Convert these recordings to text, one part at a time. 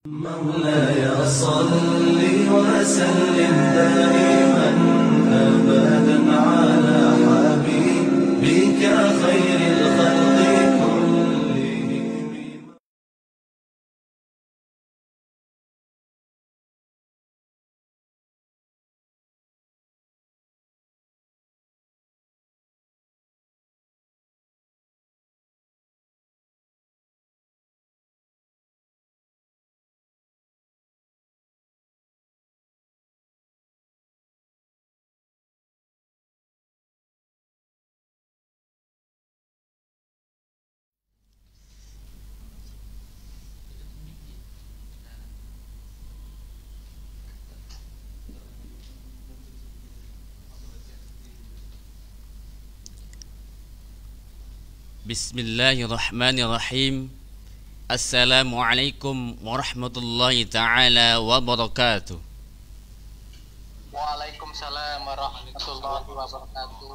مولاي صل وسلم دائما أبدا على حبيبك خير الخلق كلهم. Bismillahirrahmanirrahim. Assalamualaikum warahmatullahi ta'ala wabarakatuh. Waalaikumsalam warahmatullahi wabarakatuh.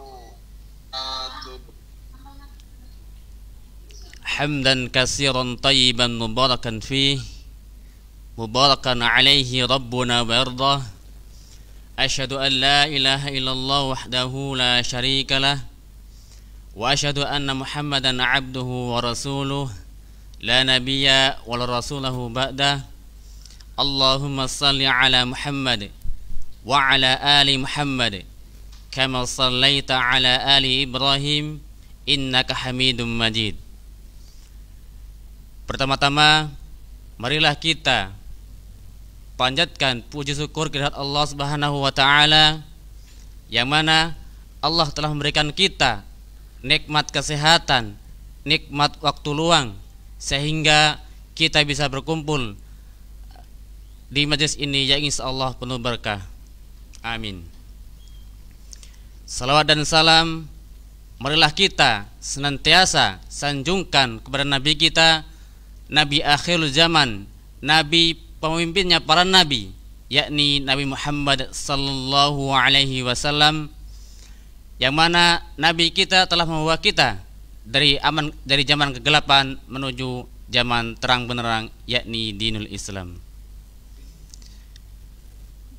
Hamdan kasiran tayyiban mubarakan fih, mubarakan alaihi rabbuna wa yardah. Asyhadu an la ilaha illallah wahdahu la syarikalah, wa asyhadu anna Muhammadan abduhu wa rasuluh, la nabiyya wa la rasulahu ba'dah. Allahumma salli ala Muhammad wa ala ali Muhammad kama sallaita ala ali Ibrahim innaka Hamidum Majid. Pertama-tama, marilah kita panjatkan puji syukur kehadirat Allah Subhanahu wa taala, yang mana Allah telah memberikan kita nikmat kesehatan, nikmat waktu luang, sehingga kita bisa berkumpul di majelis ini yang insyaallah penuh berkah. Amin. Salawat dan salam marilah kita senantiasa sanjungkan kepada Nabi kita, Nabi akhirul zaman, Nabi pemimpinnya para nabi, yakni Nabi Muhammad sallallahu alaihi wasallam, yang mana Nabi kita telah membawa kita dari zaman kegelapan menuju zaman terang benderang, yakni dinul Islam.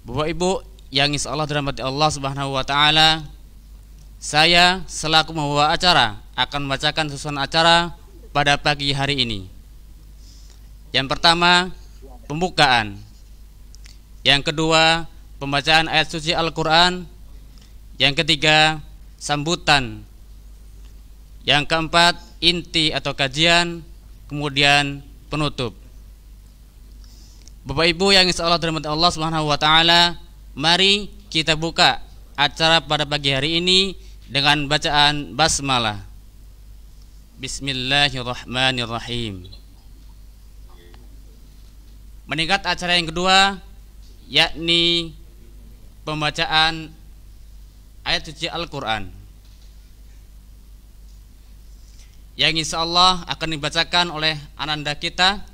Bapak Ibu yang insyaallah dirahmati Allah Subhanahu wa taala, saya selaku membawa acara akan membacakan susunan acara pada pagi hari ini. Yang pertama, pembukaan. Yang kedua, pembacaan ayat suci Al-Qur'an. Yang ketiga, sambutan. Yang keempat, inti atau kajian. Kemudian penutup. Bapak Ibu yang insyaallah dirahmati Allah Subhanahu wa taala, mari kita buka acara pada pagi hari ini dengan bacaan basmalah. Bismillahirrahmanirrahim. Meningkat acara yang kedua, yakni pembacaan ayat suci Al-Quran, yang insyaallah akan dibacakan oleh ananda kita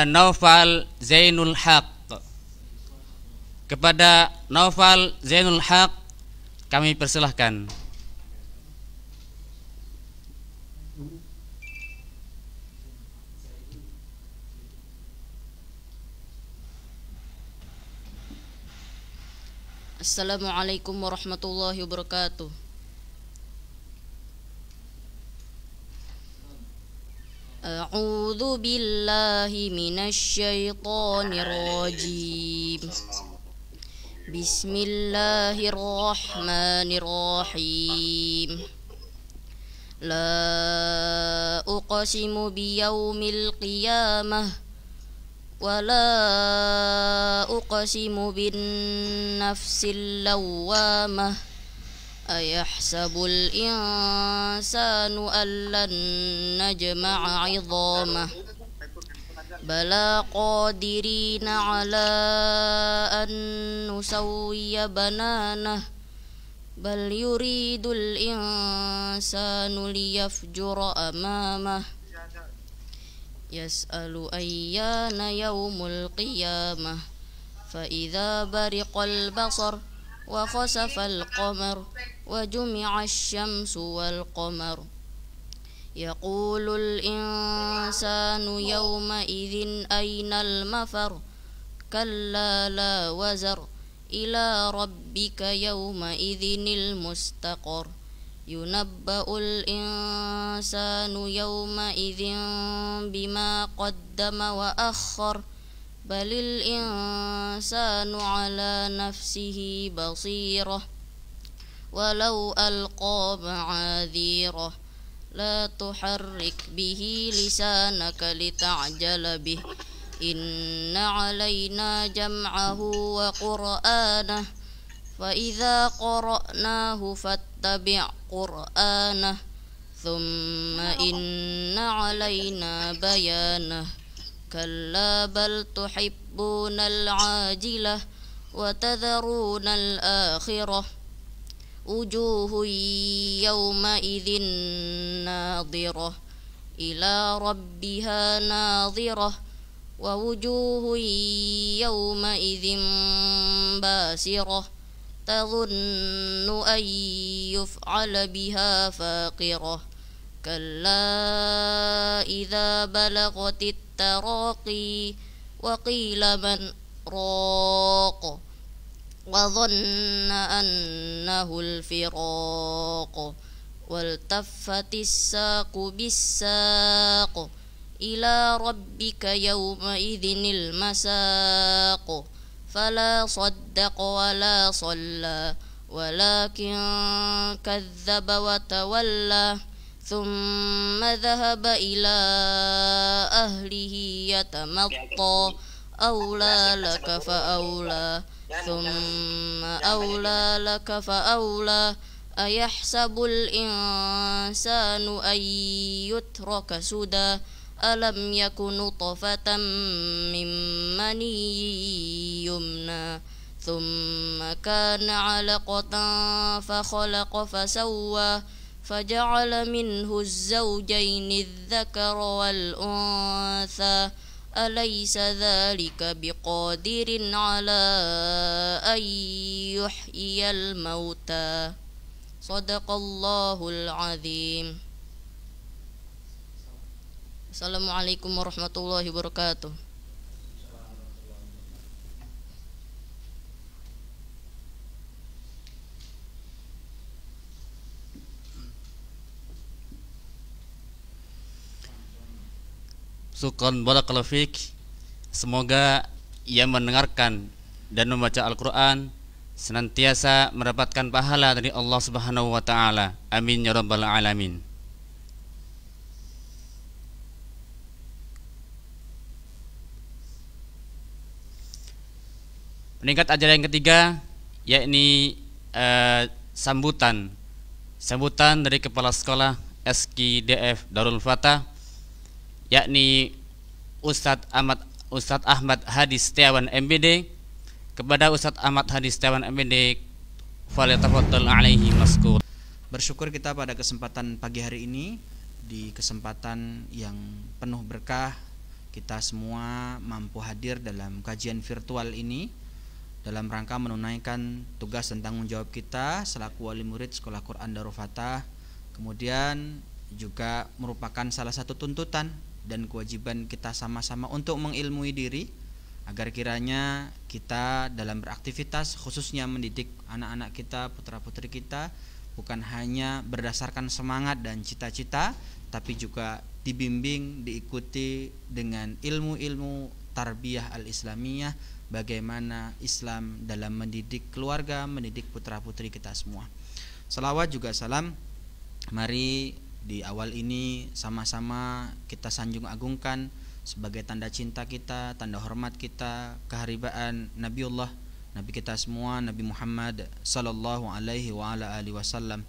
Naufal Zainul Haq. Kepada Naufal Zainul Haq kami persilahkan. Assalamualaikum warahmatullahi wabarakatuh. A'udzu billahi minasy syaithanir rajim. Bismillahirrahmanirrahim. La uqsimu biyaumil qiyamah ولا أقسم بالنفس اللوامة أيحسب الإنسان أن لن نجمع عظامه بلى قادرين على أن نسوي بنانه بل يريد الإنسان ليفجر أمامه يسأل أيان يوم القيامة فإذا برق البصر وخسف القمر وجمع الشمس والقمر يقول الإنسان يومئذ أين المفر كلا لا وزر إلى ربك يومئذ المستقر ينبأ الإنسان يومئذ بما قدم وأخر بل الإنسان على نفسه بصيرة ولو ألقى معاذيره لا تحرك به لسانك لتعجل به إن علينا جمعه وقرآنه فإذا قرأناه فاتبع قرآنه ثم إن علينا بيانه كلا بل تحبون العاجلة وتذرون الآخرة وجوه يومئذ ناظرة إلى ربها ناظرة ووجوه يومئذ باسرة تظن أن يفعل بها فاقرة كلا إذا بلغت التراقي وقيل من راق وظن أنه الفراق والتفت الساق بالساق إلى ربك يومئذ المساق فلا صدق ولا صلى ولكن كذب وتولى ثم ذهب إلى أهله يتمطى أولى لك فأولى ثم أولى لك فأولى أيحسب الإنسان أن يترك سدى ألم يكن نطفة من مني يمنى ثم كان علقة فخلق فسوى فجعل منه الزوجين الذكر والأنثى أليس ذلك بقادر على أن يحيي الموتى صدق الله العظيم. Assalamualaikum warahmatullahi wabarakatuh. Syukran barakallahu fiik. Semoga yang mendengarkan dan membaca Al-Quran senantiasa mendapatkan pahala dari Allah Subhanahu wa ta'ala. Amin ya rabbal alamin. Meningkat ajaran yang ketiga, yakni sambutan dari Kepala Sekolah SKDF Darul Fatah, yakni Ustadz Ahmad Hadi Setiawan MBD. Kepada Ustadz Ahmad Hadi Setiawan MBD, falyatafaddal alaihi maskur. Bersyukur kita pada kesempatan pagi hari ini, di kesempatan yang penuh berkah, kita semua mampu hadir dalam kajian virtual ini dalam rangka menunaikan tugas dan tanggung jawab kita selaku wali murid Sekolah Quran Darul Fatah. Kemudian juga merupakan salah satu tuntutan dan kewajiban kita sama-sama untuk mengilmui diri, agar kiranya kita dalam beraktivitas, khususnya mendidik anak-anak kita, putra-putri kita, bukan hanya berdasarkan semangat dan cita-cita, tapi juga dibimbing, diikuti dengan ilmu-ilmu tarbiyah al-islamiyah, bagaimana Islam dalam mendidik keluarga, mendidik putra-putri kita semua. Salawat juga salam, mari di awal ini sama-sama kita sanjung agungkan sebagai tanda cinta kita, tanda hormat kita, keharibaan Nabiullah, Nabi kita semua, Nabi Muhammad sallallahu alaihi wa ala alihi wasallam.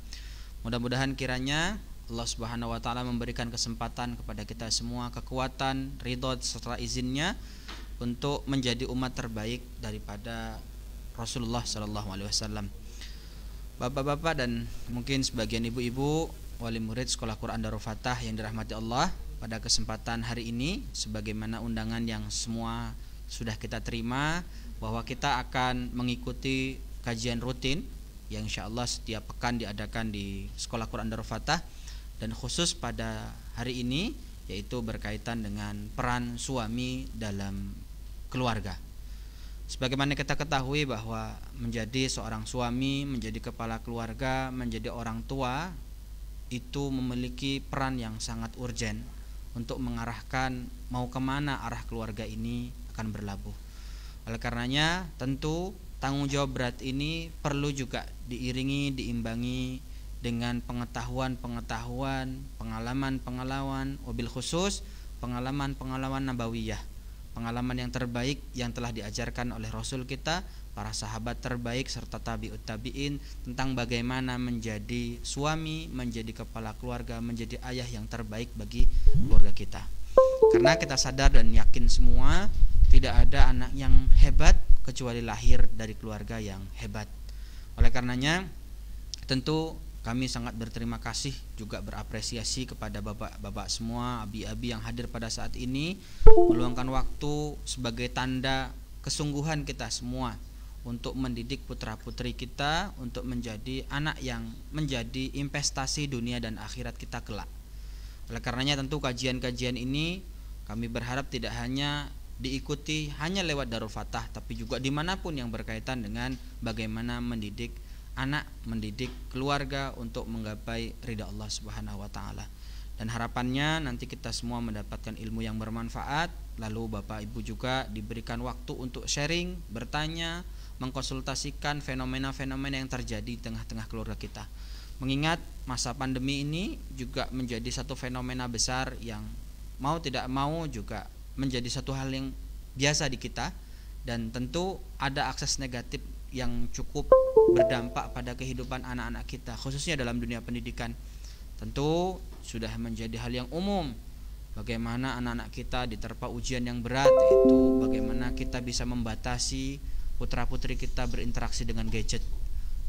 Mudah-mudahan kiranya Allah Subhanahu wa taala memberikan kesempatan kepada kita semua, kekuatan, ridho serta izinnya untuk menjadi umat terbaik daripada Rasulullah sallallahu alaihi wasallam. Bapak-bapak dan mungkin sebagian ibu-ibu wali murid Sekolah Quran Darul Fatah yang dirahmati Allah, pada kesempatan hari ini sebagaimana undangan yang semua sudah kita terima, bahwa kita akan mengikuti kajian rutin yang insyaallah setiap pekan diadakan di Sekolah Quran Darul Fatah. dan khusus pada hari ini yaitu berkaitan dengan peran suami dalam keluarga. Sebagaimana kita ketahui bahwa menjadi seorang suami, menjadi kepala keluarga, menjadi orang tua itu memiliki peran yang sangat urgen untuk mengarahkan mau kemana arah keluarga ini akan berlabuh. Oleh karenanya tentu tanggung jawab berat ini perlu juga diiringi, diimbangi dengan pengetahuan, pengalaman, wabil khusus pengalaman nabawiyah, pengalaman yang terbaik yang telah diajarkan oleh Rasul kita, para sahabat terbaik serta tabi'ut tabi'in tentang bagaimana menjadi suami, menjadi kepala keluarga, menjadi ayah yang terbaik bagi keluarga kita. Karena kita sadar dan yakin semua tidak ada anak yang hebat kecuali lahir dari keluarga yang hebat. Oleh karenanya tentu kami sangat berterima kasih, juga berapresiasi kepada bapak-bapak semua, abi-abi yang hadir pada saat ini, meluangkan waktu sebagai tanda kesungguhan kita semua untuk mendidik putra-putri kita untuk menjadi anak yang menjadi investasi dunia dan akhirat kita kelak. Oleh karenanya tentu kajian-kajian ini kami berharap tidak hanya diikuti hanya lewat Darul Fatah, tapi juga dimanapun yang berkaitan dengan bagaimana mendidik anak, mendidik keluarga untuk menggapai ridha Allah Subhanahu wa taala. Dan harapannya nanti kita semua mendapatkan ilmu yang bermanfaat, lalu Bapak Ibu juga diberikan waktu untuk sharing, bertanya, mengkonsultasikan fenomena-fenomena yang terjadi di tengah-tengah keluarga kita. Mengingat masa pandemi ini juga menjadi satu fenomena besar yang mau tidak mau juga menjadi satu hal yang biasa di kita, dan tentu ada akses negatif yang cukup berdampak pada kehidupan anak-anak kita, khususnya dalam dunia pendidikan. Tentu sudah menjadi hal yang umum bagaimana anak-anak kita diterpa ujian yang berat, yaitu bagaimana kita bisa membatasi putra-putri kita berinteraksi dengan gadget,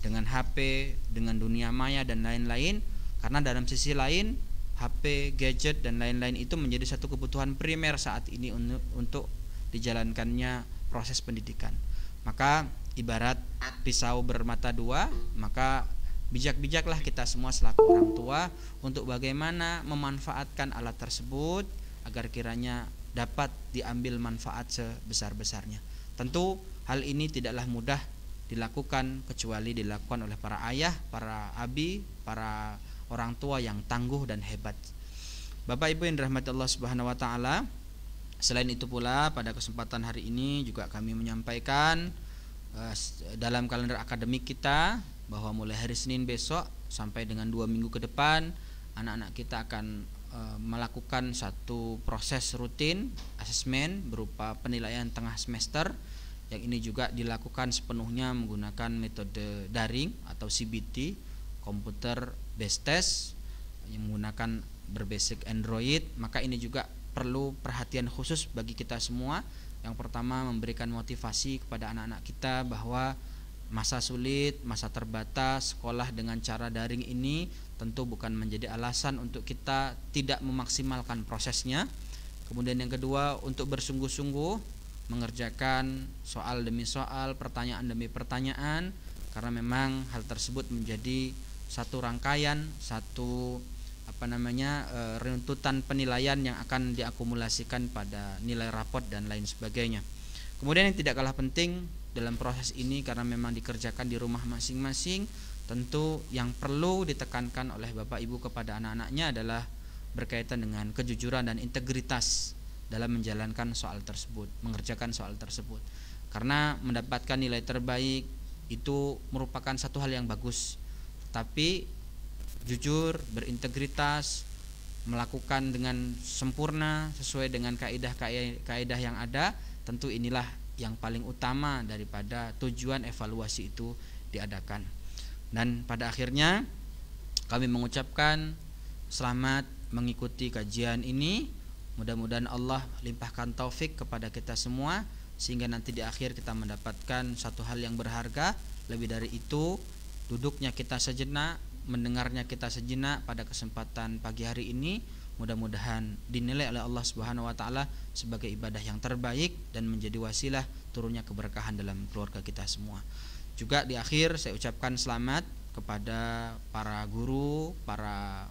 dengan HP, dengan dunia maya dan lain-lain. Karena dalam sisi lain HP, gadget dan lain-lain itu menjadi satu kebutuhan primer saat ini untuk dijalankannya proses pendidikan. Maka ibarat pisau bermata dua, maka bijak-bijaklah kita semua selaku orang tua untuk bagaimana memanfaatkan alat tersebut agar kiranya dapat diambil manfaat sebesar-besarnya. Tentu hal ini tidaklah mudah dilakukan kecuali dilakukan oleh para ayah, para abi, para orang tua yang tangguh dan hebat. Bapak Ibu yang dirahmati Allah Subhanahu wa taala, selain itu pula pada kesempatan hari ini juga kami menyampaikan dalam kalender akademik kita bahwa mulai hari Senin besok sampai dengan 2 minggu ke depan anak-anak kita akan melakukan satu proses rutin asesmen berupa penilaian tengah semester, yang ini juga dilakukan sepenuhnya menggunakan metode daring atau CBT, computer based test, yang menggunakan berbasis Android. Maka ini juga perlu perhatian khusus bagi kita semua. Yang pertama, memberikan motivasi kepada anak-anak kita bahwa masa sulit, masa terbatas, sekolah dengan cara daring ini tentu bukan menjadi alasan untuk kita tidak memaksimalkan prosesnya. Kemudian yang kedua, untuk bersungguh-sungguh mengerjakan soal demi soal, pertanyaan demi pertanyaan, karena memang hal tersebut menjadi satu rangkaian, satu runtutan penilaian yang akan diakumulasikan pada nilai rapot dan lain sebagainya. Kemudian yang tidak kalah penting dalam proses ini, karena memang dikerjakan di rumah masing-masing, tentu yang perlu ditekankan oleh Bapak Ibu kepada anak-anaknya adalah berkaitan dengan kejujuran dan integritas dalam menjalankan soal tersebut, mengerjakan soal tersebut. Karena mendapatkan nilai terbaik itu merupakan satu hal yang bagus, tapi jujur, berintegritas, melakukan dengan sempurna sesuai dengan kaidah yang ada, tentu inilah yang paling utama daripada tujuan evaluasi itu diadakan. Dan pada akhirnya kami mengucapkan selamat mengikuti kajian ini. Mudah-mudahan Allah limpahkan taufik kepada kita semua sehingga nanti di akhir kita mendapatkan satu hal yang berharga. Lebih dari itu, duduknya kita sejenak, mendengarnya kita sejenak pada kesempatan pagi hari ini, mudah-mudahan dinilai oleh Allah Subhanahu wa taala sebagai ibadah yang terbaik dan menjadi wasilah turunnya keberkahan dalam keluarga kita semua. Juga di akhir saya ucapkan selamat kepada para guru, para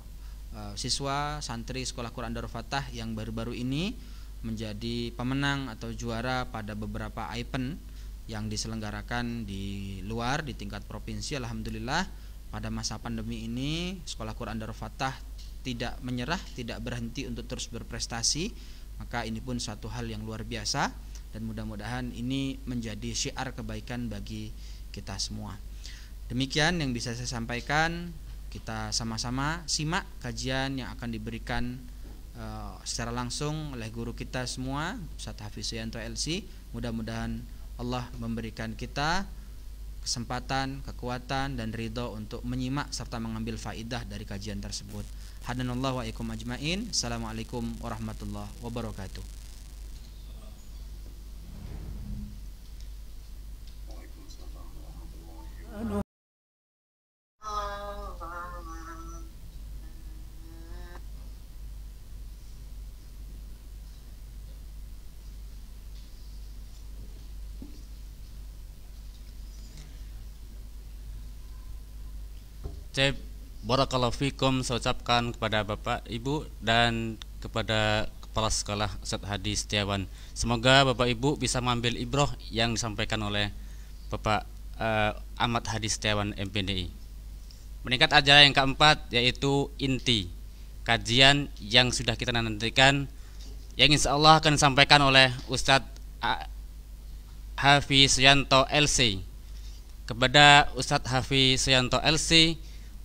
siswa santri Sekolah Quran Darul Fatah yang baru-baru ini menjadi pemenang atau juara pada beberapa event yang diselenggarakan di luar di tingkat provinsi. Alhamdulillah pada masa pandemi ini Sekolah Quran Darul Fatah tidak menyerah, tidak berhenti untuk terus berprestasi. Maka ini pun suatu hal yang luar biasa dan mudah-mudahan ini menjadi syiar kebaikan bagi kita semua. Demikian yang bisa saya sampaikan. Kita sama-sama simak kajian yang akan diberikan secara langsung oleh guru kita semua, Ustaz Hafiz Suyanto LC. Mudah-mudahan Allah memberikan kita kesempatan, kekuatan dan ridho untuk menyimak serta mengambil faidah dari kajian tersebut. Hadanallahu wa ikum ajmain. Assalamualaikum warahmatullahi wabarakatuh. Barakallahu fikum, saya ucapkan kepada Bapak, Ibu dan kepada Kepala Sekolah Ustaz Hadi Setiawan. Semoga Bapak Ibu bisa mengambil ibrah yang disampaikan oleh Bapak Ahmad Hadi Setiawan MPDI. Meningkat ajaran yang keempat yaitu inti kajian yang sudah kita nantikan, yang insya Allah akan disampaikan oleh Ustaz Hafiz Suyanto LC. Kepada Ustaz Hafiz Suyanto LC,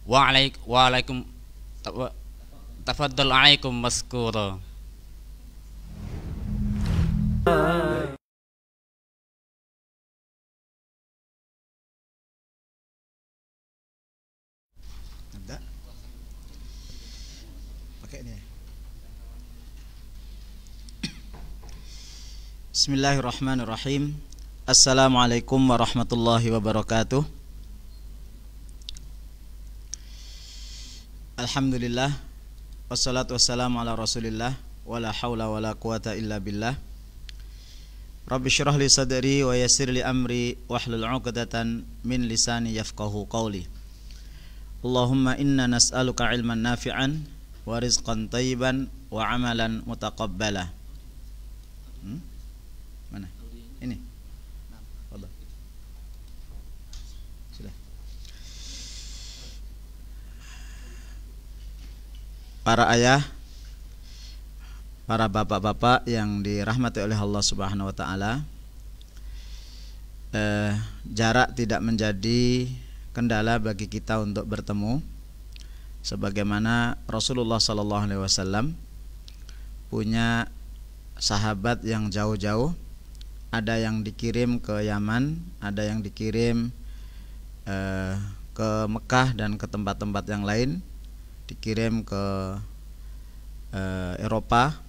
Waalaikum tafadhal alaikum maskura. Ada pakai ini. Bismillahirrahmanirrahim. Assalamualaikum warahmatullahi wabarakatuh. Alhamdulillah, wassalatu wassalamu ala rasulillah, wala hawla wala quwata illa billah. Rabbi syrah li sadri wa yassir li amri wahlul 'uqdatan min lisani yafqahu qawli. Allahumma inna nas'aluka ilman nafi'an wa rizqan thayyiban wa amalan mutaqabbala. Mana? Ini. Fadhal. Sudah. Para ayah, para bapak-bapak yang dirahmati oleh Allah Subhanahu wa taala, jarak tidak menjadi kendala bagi kita untuk bertemu, sebagaimana Rasulullah sallallahu alaihi wasallam punya sahabat yang jauh-jauh, ada yang dikirim ke Yaman, ada yang dikirim ke Mekah dan ke tempat-tempat yang lain, dikirim ke Eropa,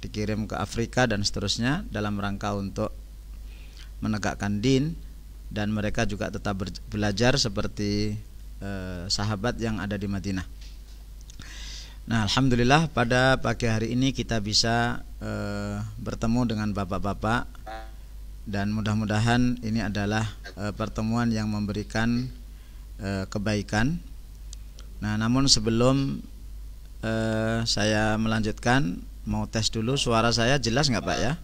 dikirim ke Afrika dan seterusnya dalam rangka untuk menegakkan din, dan mereka juga tetap belajar seperti sahabat yang ada di Madinah. Nah, alhamdulillah pada pagi hari ini kita bisa bertemu dengan bapak-bapak, dan mudah-mudahan ini adalah pertemuan yang memberikan kebaikan. Nah, namun sebelum saya melanjutkan, mau tes dulu suara saya jelas nggak Pak ya?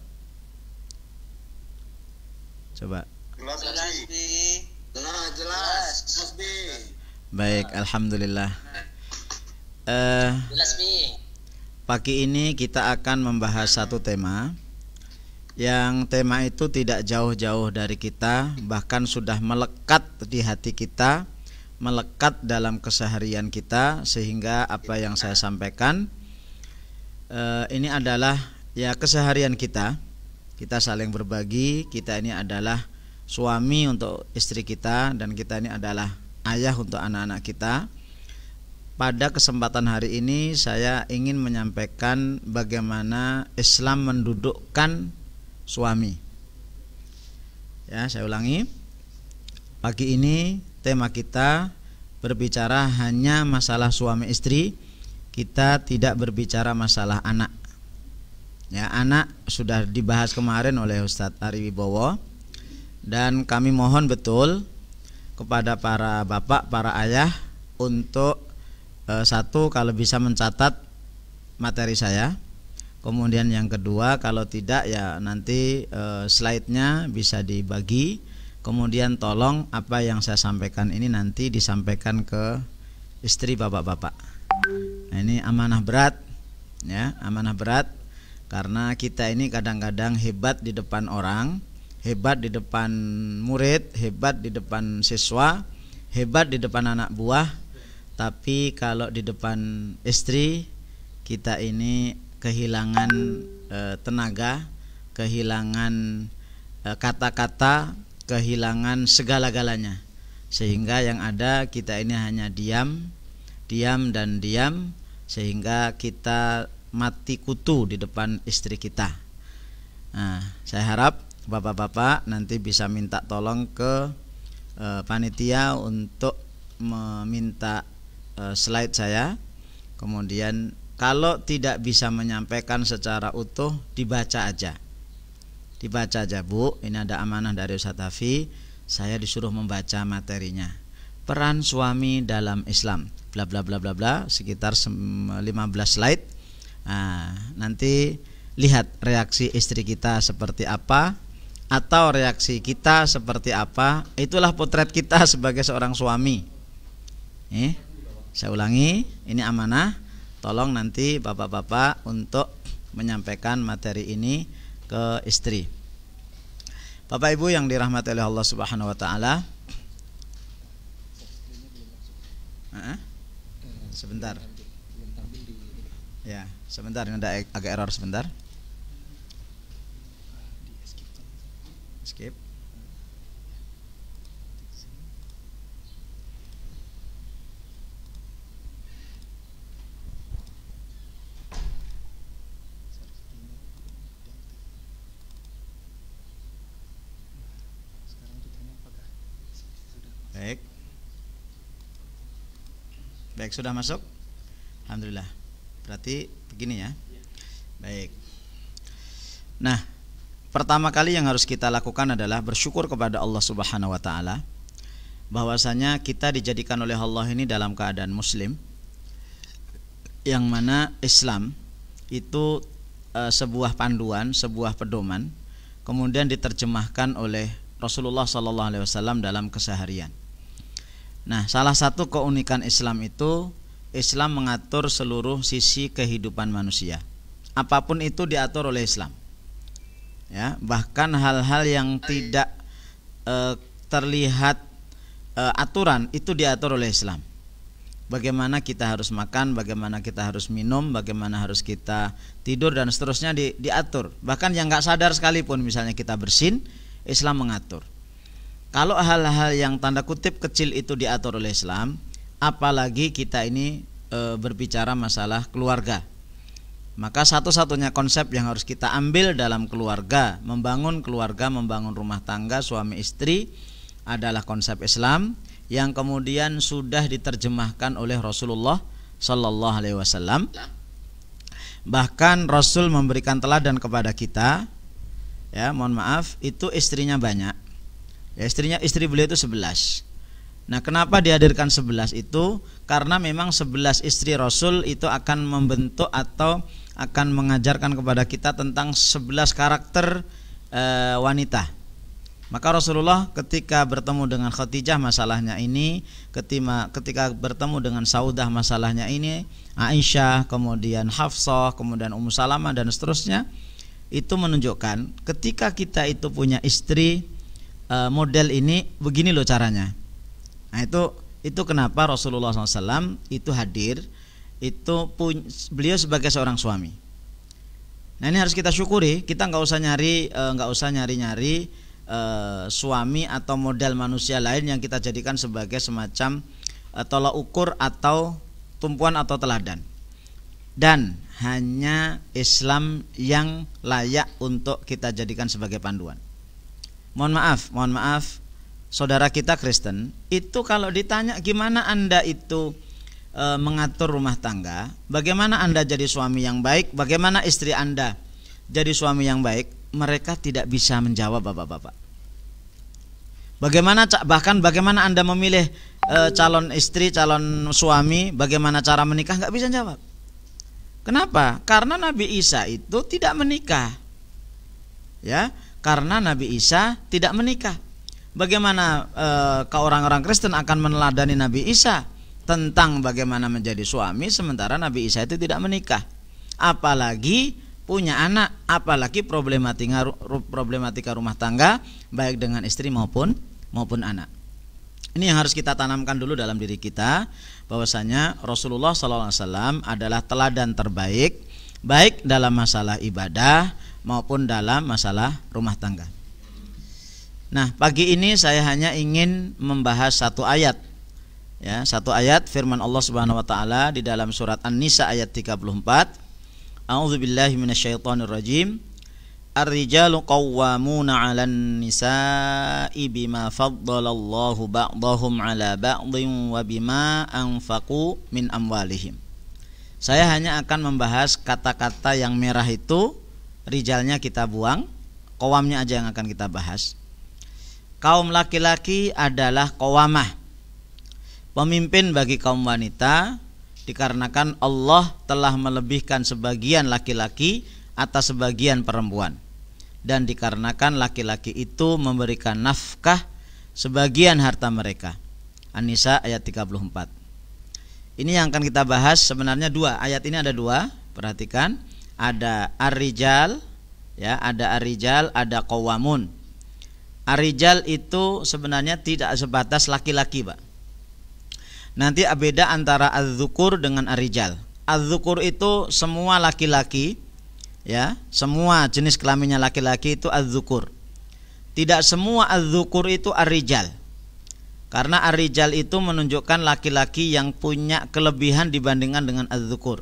Coba. Jelas. Baik, alhamdulillah. Jelas Bi. Pagi ini kita akan membahas satu tema, yang tema itu tidak jauh-jauh dari kita, bahkan sudah melekat di hati kita, melekat dalam keseharian kita, sehingga apa yang saya sampaikan ini adalah ya keseharian kita. Kita saling berbagi, kita ini adalah suami untuk istri kita, dan kita ini adalah ayah untuk anak-anak kita. Pada kesempatan hari ini saya ingin menyampaikan bagaimana Islam mendudukkan suami. Ya, saya ulangi. Pagi ini tema kita berbicara hanya masalah suami istri. Kita tidak berbicara masalah anak. Ya, anak sudah dibahas kemarin oleh Ustadz Ari Wibowo, dan kami mohon betul kepada para bapak, para ayah untuk satu, kalau bisa mencatat materi saya. Kemudian yang kedua, kalau tidak ya nanti slide-nya bisa dibagi. Kemudian tolong apa yang saya sampaikan ini nanti disampaikan ke istri bapak-bapak. Nah, ini amanah berat, ya, amanah berat, karena kita ini kadang-kadang hebat di depan orang, hebat di depan murid, hebat di depan siswa, hebat di depan anak buah, tapi kalau di depan istri kita ini kehilangan tenaga, kehilangan kata-kata, kehilangan segala-galanya, sehingga yang ada kita ini hanya diam dan diam, sehingga kita mati kutu di depan istri kita. Nah, saya harap bapak-bapak nanti bisa minta tolong ke panitia untuk meminta slide saya. Kemudian kalau tidak bisa menyampaikan secara utuh, dibaca aja. Dibaca aja, Bu. Ini ada amanah dari Ustadz Hafi. Saya disuruh membaca materinya. Peran suami dalam Islam. Bla bla bla bla bla, sekitar 15 slide. Nah, nanti lihat reaksi istri kita seperti apa, atau reaksi kita seperti apa. Itulah potret kita sebagai seorang suami. Saya ulangi, ini amanah. Tolong nanti bapak-bapak untuk menyampaikan materi ini ke istri. Bapak Ibu yang dirahmati oleh Allah Subhanahu wa taala. Sebentar. Ya, sebentar, ini ada agak error sebentar. Skip. Baik, sudah masuk? Alhamdulillah. Berarti begini ya. Baik. Nah, pertama kali yang harus kita lakukan adalah bersyukur kepada Allah Subhanahu wa taala bahwasanya kita dijadikan oleh Allah ini dalam keadaan muslim, yang mana Islam itu sebuah panduan, sebuah pedoman, kemudian diterjemahkan oleh Rasulullah SAW dalam keseharian. Nah, salah satu keunikan Islam itu, Islam mengatur seluruh sisi kehidupan manusia. Apapun itu diatur oleh Islam. Ya, bahkan hal-hal yang tidak terlihat aturan itu diatur oleh Islam. Bagaimana kita harus makan, bagaimana kita harus minum, bagaimana harus kita tidur dan seterusnya diatur. Bahkan yang nggak sadar sekalipun, misalnya kita bersin, Islam mengatur. Kalau hal-hal yang tanda kutip kecil itu diatur oleh Islam, apalagi kita ini berbicara masalah keluarga. Maka satu-satunya konsep yang harus kita ambil dalam keluarga, membangun rumah tangga suami istri adalah konsep Islam yang kemudian sudah diterjemahkan oleh Rasulullah Sallallahu Alaihi Wasallam. Bahkan Rasul memberikan teladan kepada kita. Ya, mohon maaf, itu istrinya banyak. Ya, istri beliau itu 11. Nah, kenapa dihadirkan 11 itu? Karena memang 11 istri Rasul itu akan membentuk atau akan mengajarkan kepada kita tentang 11 karakter wanita. Maka Rasulullah ketika bertemu dengan Khadijah masalahnya ini, ketika bertemu dengan Saudah masalahnya ini, Aisyah, kemudian Hafsah, kemudian Ummu Salamah dan seterusnya, itu menunjukkan ketika kita itu punya istri model ini, begini loh caranya. Nah, itu kenapa Rasulullah SAW itu hadir, beliau sebagai seorang suami. Nah, ini harus kita syukuri. Kita nggak usah nyari suami atau model manusia lain yang kita jadikan sebagai semacam tolak ukur atau tumpuan atau teladan. Dan hanya Islam yang layak untuk kita jadikan sebagai panduan. Mohon maaf, saudara kita Kristen itu kalau ditanya gimana Anda itu mengatur rumah tangga, bagaimana Anda jadi suami yang baik, bagaimana istri Anda jadi suami yang baik, mereka tidak bisa menjawab, bapak-bapak. Bahkan bagaimana Anda memilih calon istri, calon suami, bagaimana cara menikah, nggak bisa jawab. Kenapa? Karena Nabi Isa itu tidak menikah. Ya, karena Nabi Isa tidak menikah. Bagaimana orang-orang Kristen akan meneladani Nabi Isa tentang bagaimana menjadi suami sementara Nabi Isa itu tidak menikah? Apalagi punya anak, apalagi problematika rumah tangga baik dengan istri maupun anak. Ini yang harus kita tanamkan dulu dalam diri kita, bahwasanya Rasulullah SAW adalah teladan terbaik baik dalam masalah ibadah maupun dalam masalah rumah tangga. Nah, pagi ini saya hanya ingin membahas satu ayat. Ya, satu ayat firman Allah Subhanahu wa taala di dalam surat An-Nisa ayat 34. A'udzubillahi minasyaitonirrajim. Ar-rijalu qawwamuna 'alan nisa'i bima faddalallahu ba'dahum 'ala ba'dhin wa bima anfaqu min amwalihim. Saya hanya akan membahas kata-kata yang merah itu, rijalnya kita buang, qawamnya aja yang akan kita bahas. Kaum laki-laki adalah qawamah, pemimpin bagi kaum wanita, dikarenakan Allah telah melebihkan sebagian laki-laki atas sebagian perempuan, dan dikarenakan laki-laki itu memberikan nafkah sebagian harta mereka. An-Nisa ayat 34. Ini yang akan kita bahas. Sebenarnya dua ayat ini, ada dua, perhatikan. Ada ar-rijal, ya, ada ar-rijal, ada qawamun. Ar-rijal itu sebenarnya tidak sebatas laki-laki, Pak. Nanti beda antara az-zukur dengan ar-rijal. Az-zukur itu semua laki-laki, ya, semua jenis kelaminnya laki-laki itu az-zukur. Tidak semua az-zukur itu ar-rijal. Karena ar-rijal itu menunjukkan laki-laki yang punya kelebihan dibandingkan dengan az-zukur.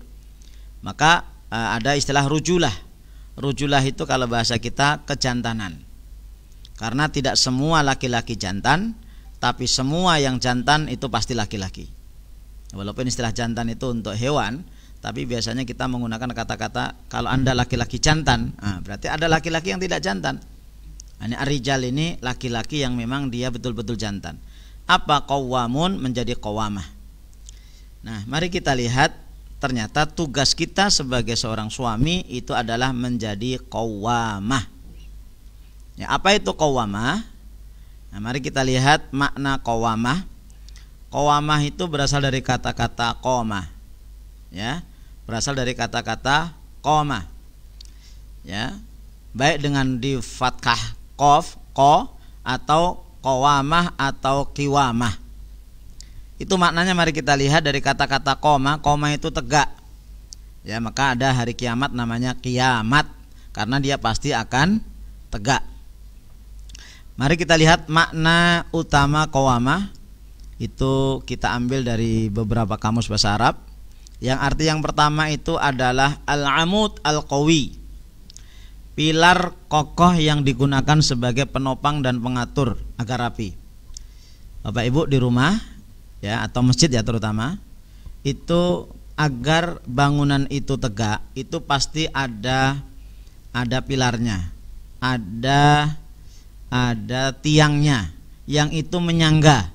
Maka ada istilah rujulah. Rujulah itu kalau bahasa kita kejantanan. Karena tidak semua laki-laki jantan, tapi semua yang jantan itu pasti laki-laki. Walaupun istilah jantan itu untuk hewan, tapi biasanya kita menggunakan kata-kata kalau Anda laki-laki jantan, berarti ada laki-laki yang tidak jantan. Ini ar-rijal ini laki-laki yang memang dia betul-betul jantan. Apa qawamun menjadi qawamah. Nah, mari kita lihat, ternyata tugas kita sebagai seorang suami itu adalah menjadi qawamah. Ya, apa itu qawamah? Nah, mari kita lihat makna qawamah. Qawamah itu berasal dari kata-kata qomah. Ya, berasal dari kata-kata qomah. Ya, baik dengan di fathah qaf, qa, atau qawamah atau qiwamah. Itu maknanya mari kita lihat dari kata-kata qomah. Qomah itu tegak. Ya, maka ada hari kiamat namanya kiamat karena dia pasti akan tegak. Mari kita lihat makna utama qawamah. Itu kita ambil dari beberapa kamus bahasa Arab. Yang arti yang pertama itu adalah al-amud al-qawi, pilar kokoh yang digunakan sebagai penopang dan pengatur agar rapi. Bapak Ibu di rumah, ya, atau masjid ya terutama, itu agar bangunan itu tegak, itu pasti ada pilarnya, ada tiangnya yang itu menyangga,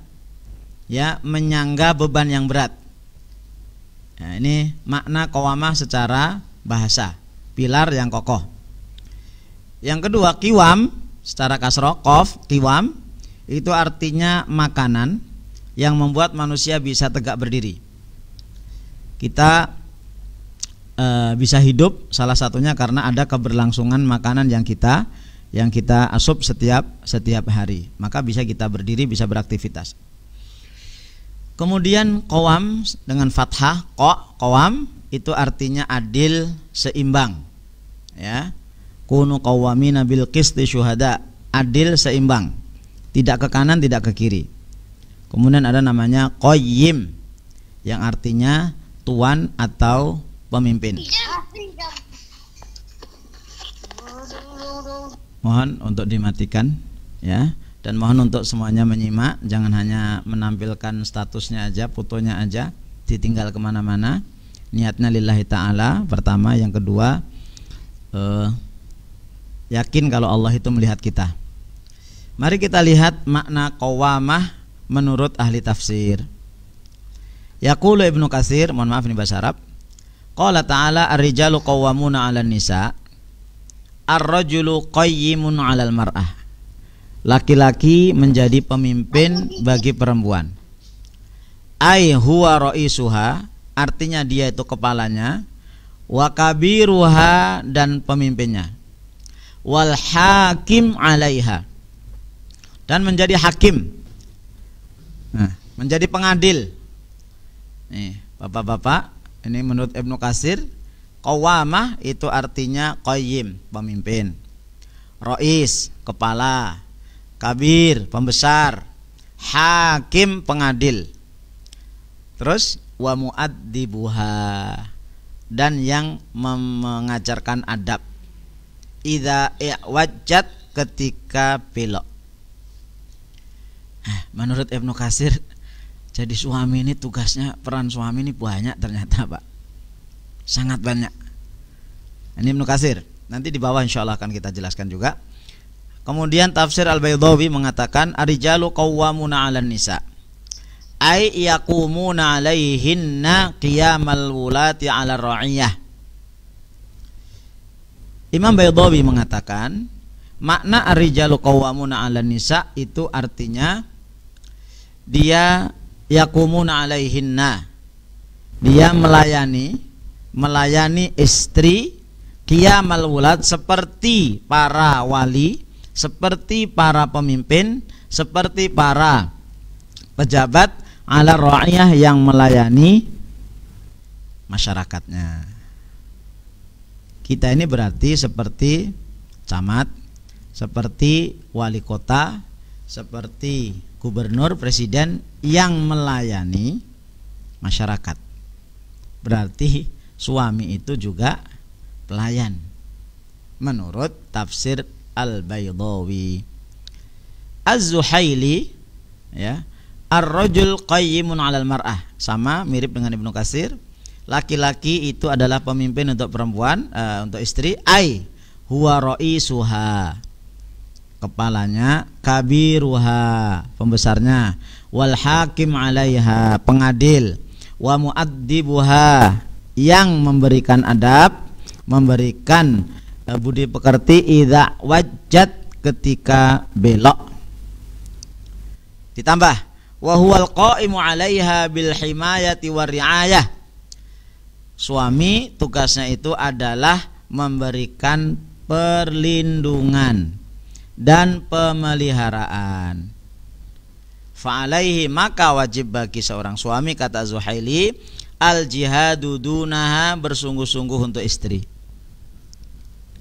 ya, menyangga beban yang berat. Nah, ini makna qawamah secara bahasa, pilar yang kokoh. Yang kedua, qiwam secara kasroh, qaf, qiwam itu artinya makanan yang membuat manusia bisa tegak berdiri. Kita bisa hidup salah satunya karena ada keberlangsungan makanan yang kita asup setiap hari, maka bisa kita berdiri, bisa beraktivitas. Kemudian qawam dengan fathah qawam itu artinya adil, seimbang, ya. Kunu qawwamina bil qisti syuhada, adil, seimbang, tidak ke kanan, tidak ke kiri. Kemudian ada namanya qayyim yang artinya tuan atau pemimpin. Mohon untuk dimatikan, ya, dan mohon untuk semuanya menyimak, jangan hanya menampilkan statusnya aja, fotonya aja, ditinggal kemana-mana. Niatnya lillahi ta'ala pertama. Yang kedua, yakin kalau Allah itu melihat kita. Mari kita lihat makna qawamah menurut ahli tafsir. Yaqulu Ibnu Katsir, mohon maaf ini bahasa Arab. Qala ta'ala ar-rijalu qawwamuna 'alan nisa. Ar-rajulu qayyimun 'alal mar'ah. Laki-laki menjadi pemimpin bagi perempuan. Ai huwa ra'isuha, artinya dia itu kepalanya, wa kabiruha dan pemimpinnya, wal hakim 'alaiha dan menjadi hakim. Nah, menjadi pengadil. Nih, Bapak-bapak, ini menurut Ibnu Katsir, qawamah itu artinya qayyim, pemimpin, rais, kepala, kabir, pembesar, hakim, pengadil. Terus wa muaddibuha, dan yang mengajarkan adab, idza i'wajjat, ketika belok. Menurut Ibnu Katsir, jadi suami ini tugasnya, peran suami ini banyak ternyata, Pak. Sangat banyak. Ini Ibnu Katsir. Nanti di bawah insyaallah akan kita jelaskan juga. Kemudian tafsir Al-Baydawi mengatakan ar-rijalu qawwamuna 'alan nisa. Ai yaqumuna 'alaihinna qiyamal wulati 'ala ra'iyah. Imam Baydawi mengatakan makna ar-rijalu qawwamuna 'alan nisa itu artinya dia yaqumuna 'alaihinna. Dia melayani istri qiyamal wulad, seperti para wali, seperti para pemimpin, seperti para pejabat, ala ra'iyah, yang melayani masyarakatnya. Kita ini berarti seperti camat, seperti wali kota, seperti gubernur, presiden yang melayani masyarakat. Berarti suami itu juga pelayan menurut tafsir Al-Baydawi. Az-Zuhaili, ya, ar-rajul qayyimun 'alal mar'ah, sama mirip dengan Ibnu Katsir. Laki-laki itu adalah pemimpin untuk perempuan, untuk istri. Ai huwa ra'isuha, kepalanya, kabiruha, pembesarnya, wal hakim 'alaiha, pengadil, wa muaddibuha, yang memberikan adab, memberikan budi pekerti, idza wajjat, ketika belok. Ditambah wa huwal qaimu 'alaiha bil himayati war riayah. Suami tugasnya itu adalah memberikan perlindungan dan pemeliharaan. Fa'alaihi, maka wajib bagi seorang suami, kata Zuhaili, al jihadu dunaha, bersungguh-sungguh untuk istri.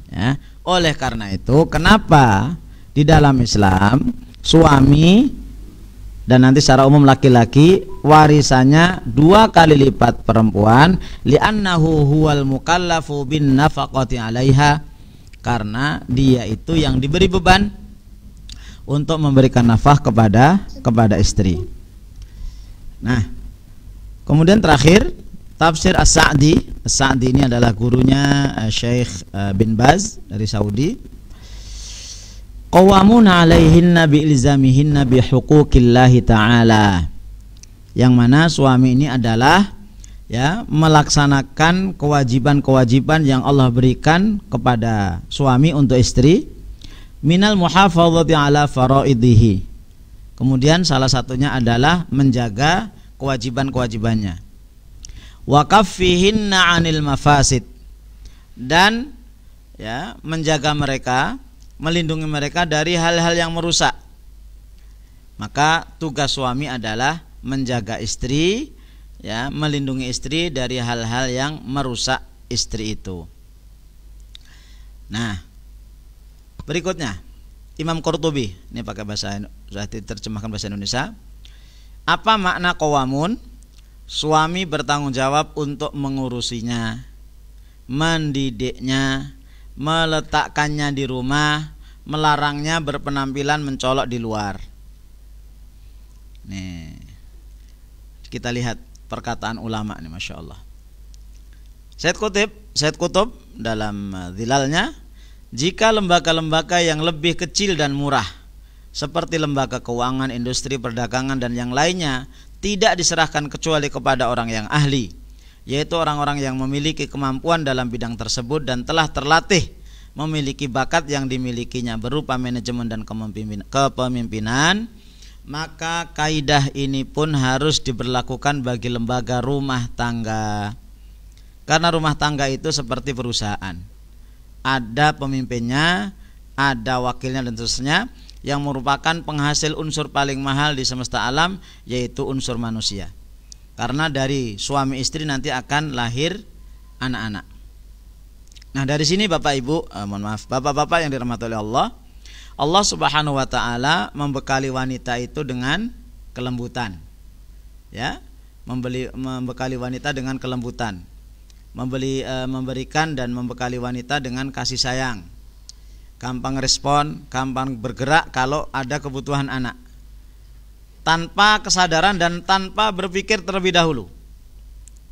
Ya, oleh karena itu kenapa di dalam Islam suami dan nanti secara umum laki-laki warisannya 2 kali lipat perempuan, li'annahu huwal mukallafu bin nafaqati 'alaiha, karena dia itu yang diberi beban untuk memberikan nafkah kepada istri. Nah, kemudian terakhir tafsir As-Sa'di. As-Sa'di ini adalah gurunya Syekh bin Baz dari Saudi. Qawwamuna 'alaihinna bi'ilzamihinna bihuquqillahi ta'ala, yang mana suami ini adalah, ya, melaksanakan kewajiban-kewajiban yang Allah berikan kepada suami untuk istri. Minal muhafadzati 'ala faraidihi, kemudian salah satunya adalah menjaga kewajiban-kewajibannya. Wa kaffihinna 'anil mafasid, dan, ya, menjaga mereka, melindungi mereka dari hal-hal yang merusak. Maka tugas suami adalah menjaga istri, ya, melindungi istri dari hal-hal yang merusak istri itu. Nah, berikutnya Imam Qurtubi, ini pakai bahasa, sudah diterjemahkan bahasa Indonesia. Apa makna qawamun? Suami bertanggung jawab untuk mengurusinya, mendidiknya, meletakkannya di rumah, melarangnya berpenampilan mencolok di luar. Nih, kita lihat perkataan ulama nih, masya Allah. Said Qutb dalam Zilalnya, jika lembaga-lembaga yang lebih kecil dan murah seperti lembaga keuangan, industri perdagangan dan yang lainnya tidak diserahkan kecuali kepada orang yang ahli, yaitu orang-orang yang memiliki kemampuan dalam bidang tersebut dan telah terlatih memiliki bakat yang dimilikinya berupa manajemen dan kepemimpinan. Maka kaidah ini pun harus diberlakukan bagi lembaga rumah tangga. Karena rumah tangga itu seperti perusahaan, ada pemimpinnya, ada wakilnya dan seterusnya, yang merupakan penghasil unsur paling mahal di semesta alam, yaitu unsur manusia. Karena dari suami istri nanti akan lahir anak-anak. Nah, dari sini Bapak Ibu, Bapak-bapak yang dirahmati oleh Allah, Allah Subhanahu wa taala membekali wanita itu dengan kelembutan. Ya, membekali wanita dengan kelembutan. Memberikan dan membekali wanita dengan kasih sayang, gampang respon, gampang bergerak kalau ada kebutuhan anak, tanpa kesadaran dan tanpa berpikir terlebih dahulu.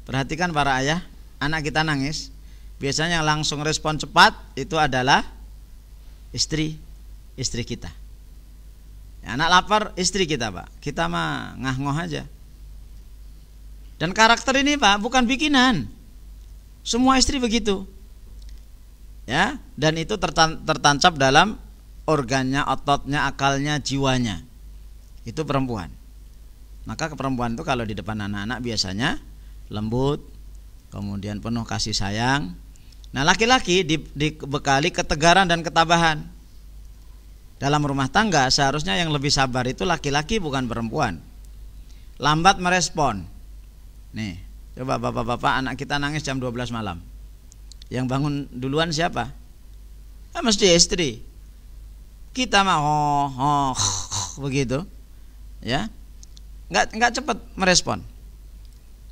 Perhatikan para ayah, anak kita nangis, biasanya langsung respon cepat itu adalah istri kita. Ya, anak lapar istri kita, Pak. Kita mah ngah-ngoh aja. Dan karakter ini, Pak, bukan bikinan. Semua istri begitu, ya, dan itu tertancap dalam organnya, ototnya, akalnya, jiwanya. Itu perempuan. Maka perempuan itu kalau di depan anak-anak biasanya lembut, kemudian penuh kasih sayang. Nah, laki-laki dibekali ketegaran dan ketabahan. Dalam rumah tangga seharusnya yang lebih sabar itu laki-laki, bukan perempuan. Lambat merespon. Nih, coba bapak-bapak, anak kita nangis jam 12 malam. Yang bangun duluan siapa? Mesti istri. Kita mah begitu. Ya. Enggak cepat merespon.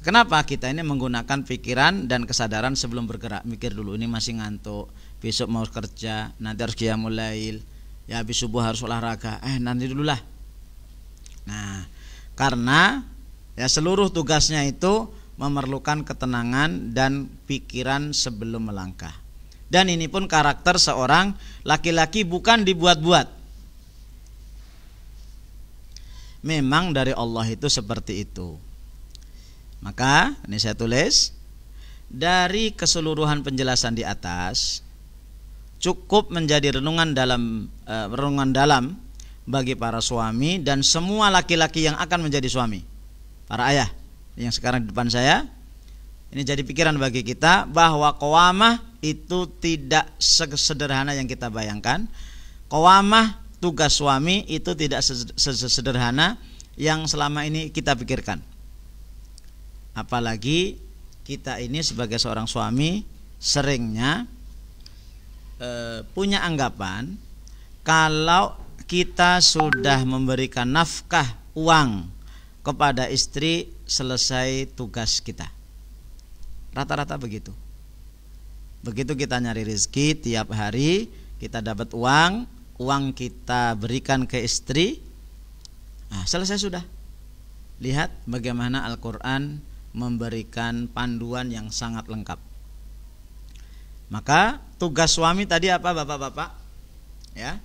Kenapa? Kita ini menggunakan pikiran dan kesadaran sebelum bergerak. Mikir dulu, ini masih ngantuk, besok mau kerja, nanti harus qiyamul lail, ya habis subuh harus olahraga. Nanti dululah. Nah, karena ya seluruh tugasnya itu memerlukan ketenangan dan pikiran sebelum melangkah. Dan ini pun karakter seorang laki-laki, bukan dibuat-buat. Memang dari Allah itu seperti itu. Maka ini saya tulis, dari keseluruhan penjelasan di atas cukup menjadi renungan dalam bagi para suami dan semua laki-laki yang akan menjadi suami. Para ayah yang sekarang di depan saya, ini jadi pikiran bagi kita bahwa qawamah itu tidak sesederhana yang kita bayangkan. Qawamah, tugas suami itu tidak sesederhana yang selama ini kita pikirkan. Apalagi kita ini sebagai seorang suami seringnya punya anggapan kalau kita sudah memberikan nafkah uang kepada istri, selesai tugas kita. Rata-rata begitu. Begitu kita nyari rezeki tiap hari, kita dapat uang kita berikan ke istri, selesai sudah. Lihat bagaimana Al-Quran memberikan panduan yang sangat lengkap. Maka tugas suami tadi apa bapak-bapak? Ya,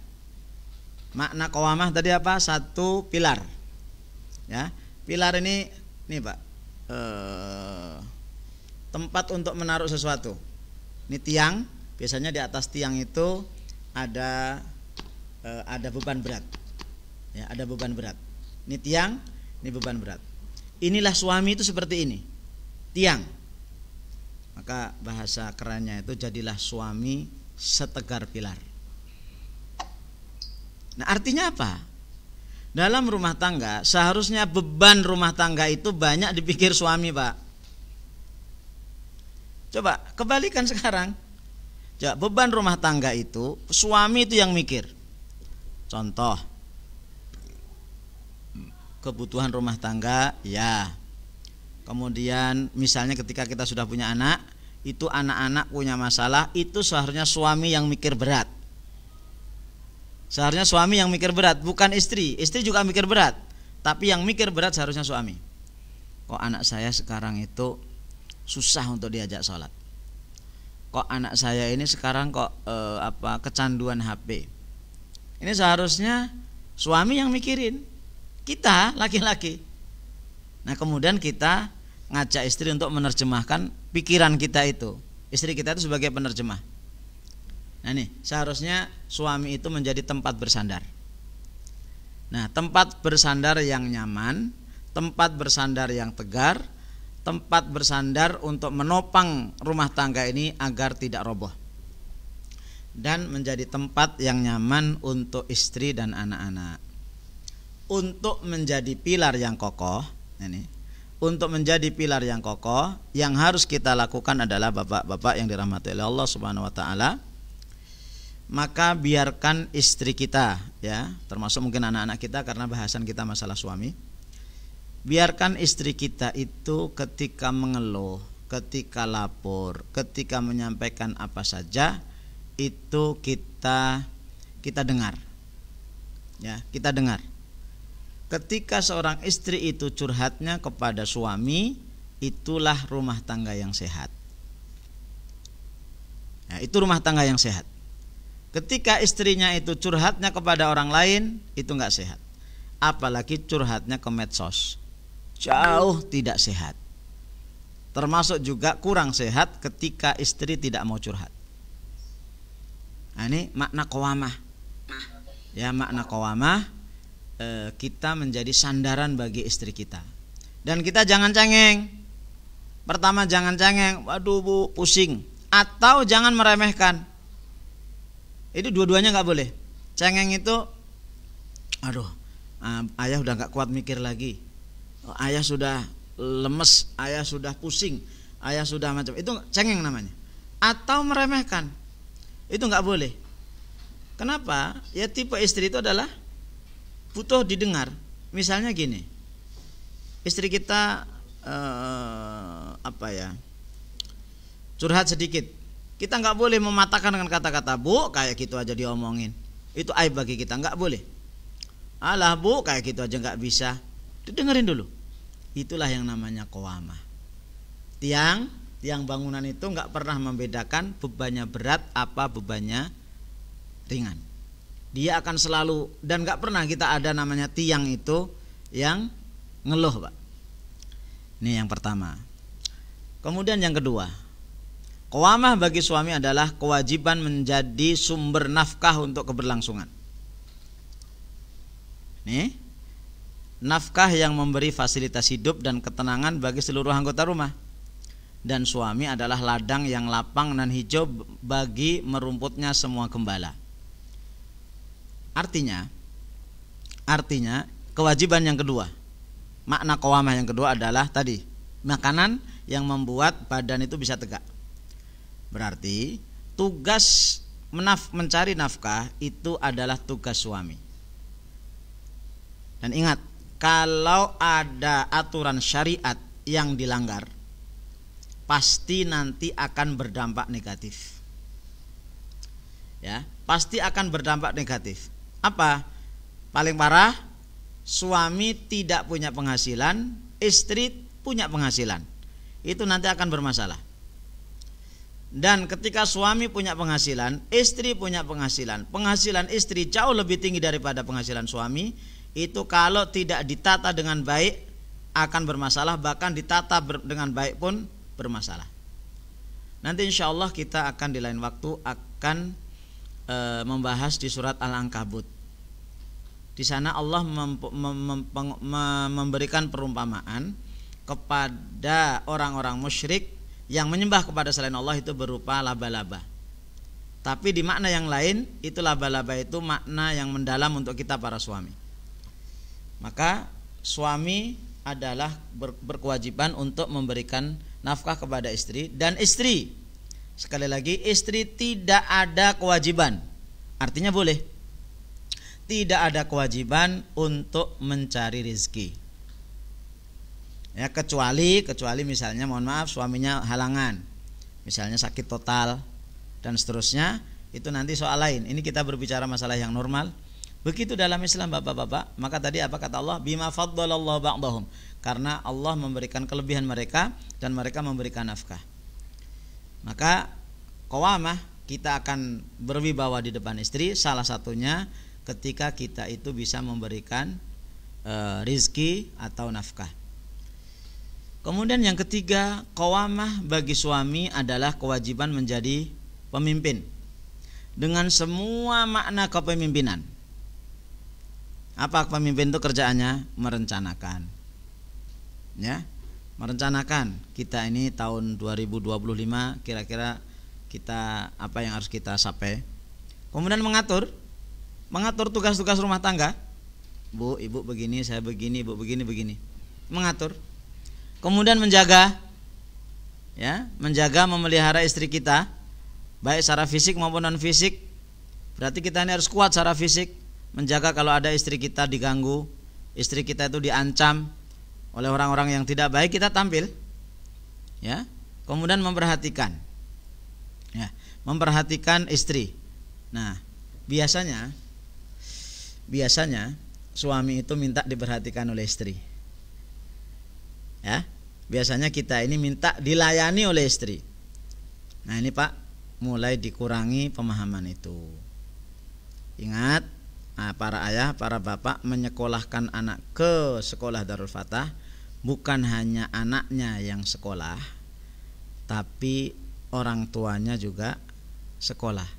makna qawamah tadi apa? Satu pilar. Ya, pilar ini Pak, tempat untuk menaruh sesuatu. Ini tiang, biasanya di atas tiang itu ada beban berat. Ya, ada beban berat. Ini tiang, ini beban berat. Inilah suami itu seperti ini, tiang. Maka bahasa kerennya itu, jadilah suami setegar pilar. Nah, artinya apa? Dalam rumah tangga seharusnya beban rumah tangga itu banyak dipikir suami, Pak. Coba kebalikan sekarang. Coba, beban rumah tangga itu suami itu yang mikir. Contoh, kebutuhan rumah tangga, ya. Kemudian misalnya ketika kita sudah punya anak, itu anak-anak punya masalah, itu seharusnya suami yang mikir berat. Seharusnya suami yang mikir berat, bukan istri. Istri juga mikir berat, tapi yang mikir berat seharusnya suami. Kok anak saya sekarang itu susah untuk diajak sholat? Kok anak saya ini sekarang kok kecanduan HP? Ini seharusnya Suami yang mikirin, kita laki-laki. Nah kemudian kita ngajak istri untuk menerjemahkan pikiran kita itu. Istri kita itu sebagai penerjemah. Nah nih, seharusnya suami itu menjadi tempat bersandar. Nah, tempat bersandar yang nyaman, tempat bersandar yang tegar, tempat bersandar untuk menopang rumah tangga ini agar tidak roboh. Dan menjadi tempat yang nyaman untuk istri dan anak-anak. Untuk menjadi pilar yang kokoh, ini, untuk menjadi pilar yang kokoh, yang harus kita lakukan adalah bapak-bapak yang dirahmati oleh Allah Subhanahu wa taala. Maka biarkan istri kita, ya, termasuk mungkin anak-anak kita, karena bahasan kita masalah suami. Biarkan istri kita itu ketika mengeluh, ketika lapor, ketika menyampaikan apa saja, itu kita dengar. Ya, kita dengar. Ketika seorang istri itu curhatnya kepada suami, itulah rumah tangga yang sehat. Ya, itu rumah tangga yang sehat. Ketika istrinya itu curhatnya kepada orang lain, itu enggak sehat. Apalagi curhatnya ke medsos, jauh tidak sehat. Termasuk juga kurang sehat ketika istri tidak mau curhat. Nah, ini makna qawamah. Ya, makna qawamah, kita menjadi sandaran bagi istri kita. Dan kita jangan cengeng. Pertama jangan cengeng, waduh bu pusing. Atau jangan meremehkan. Itu dua-duanya nggak boleh. Cengeng itu, aduh, ayah udah nggak kuat mikir lagi. Ayah sudah lemes, ayah sudah pusing, ayah sudah macam. Itu cengeng namanya. Atau meremehkan, itu nggak boleh. Kenapa? Ya tipe istri itu adalah butuh didengar. Misalnya gini, istri kita curhat sedikit. Kita nggak boleh mematahkan dengan kata-kata, bu kayak gitu aja diomongin, itu aib bagi kita, nggak boleh. Alah bu kayak gitu aja nggak bisa, dengerin dulu. Itulah yang namanya qawamah. Tiang bangunan itu nggak pernah membedakan bebannya berat apa bebannya ringan. Dia akan selalu, dan nggak pernah kita ada namanya tiang itu yang ngeluh, Pak. Ini yang pertama. Kemudian yang kedua, qawamah bagi suami adalah kewajiban menjadi sumber nafkah untuk keberlangsungan. Nih, nafkah yang memberi fasilitas hidup dan ketenangan bagi seluruh anggota rumah. Dan suami adalah ladang yang lapang dan hijau bagi merumputnya semua gembala. Artinya kewajiban yang kedua, makna qawamah yang kedua adalah tadi, makanan yang membuat badan itu bisa tegak. Berarti tugas mencari nafkah itu adalah tugas suami. Dan ingat, kalau ada aturan syariat yang dilanggar, pasti nanti akan berdampak negatif. Ya, pasti akan berdampak negatif. Apa? Paling parah, suami tidak punya penghasilan, istri punya penghasilan. Itu nanti akan bermasalah. Dan ketika suami punya penghasilan, istri punya penghasilan, penghasilan istri jauh lebih tinggi daripada penghasilan suami, itu kalau tidak ditata dengan baik akan bermasalah, bahkan ditata dengan baik pun bermasalah. Nanti insya Allah kita akan di lain waktu akan membahas di surat Al-Ankabut. Di sana Allah memberikan perumpamaan kepada orang-orang musyrik yang menyembah kepada selain Allah itu berupa laba-laba. Tapi di makna yang lain, itu laba-laba itu makna yang mendalam untuk kita para suami. Maka suami adalah berkewajiban untuk memberikan nafkah kepada istri. Dan istri, sekali lagi, istri tidak ada kewajiban. Artinya boleh, tidak ada kewajiban untuk mencari rezeki. Ya, kecuali misalnya mohon maaf suaminya halangan, misalnya sakit total dan seterusnya, itu nanti soal lain. Ini kita berbicara masalah yang normal. Begitu dalam Islam bapak-bapak. Maka tadi apa kata Allah? Bima faddalallahu ba'dahum. Karena Allah memberikan kelebihan mereka dan mereka memberikan nafkah. Maka qawamah kita akan berwibawa di depan istri. Salah satunya ketika kita itu bisa memberikan rizki atau nafkah. Kemudian yang ketiga, qawamah bagi suami adalah kewajiban menjadi pemimpin dengan semua makna kepemimpinan. Apa pemimpin itu kerjaannya? Merencanakan. Ya, merencanakan. Kita ini tahun 2025 kira-kira kita apa yang harus kita capai. Kemudian mengatur tugas-tugas rumah tangga. Bu, ibu begini, saya begini, ibu begini. Mengatur. Kemudian menjaga, ya, memelihara istri kita, baik secara fisik maupun non fisik. Berarti kita ini harus kuat secara fisik, menjaga kalau ada istri kita diganggu, istri kita itu diancam oleh orang-orang yang tidak baik, kita tampil, ya. Kemudian memperhatikan, ya, memperhatikan istri. Nah, biasanya suami itu minta diperhatikan oleh istri. Ya, biasanya kita ini minta dilayani oleh istri. Nah, ini Pak, mulai dikurangi pemahaman itu. Ingat, para ayah, para bapak menyekolahkan anak ke sekolah Darul Fatah bukan hanya anaknya yang sekolah, tapi orang tuanya juga sekolah.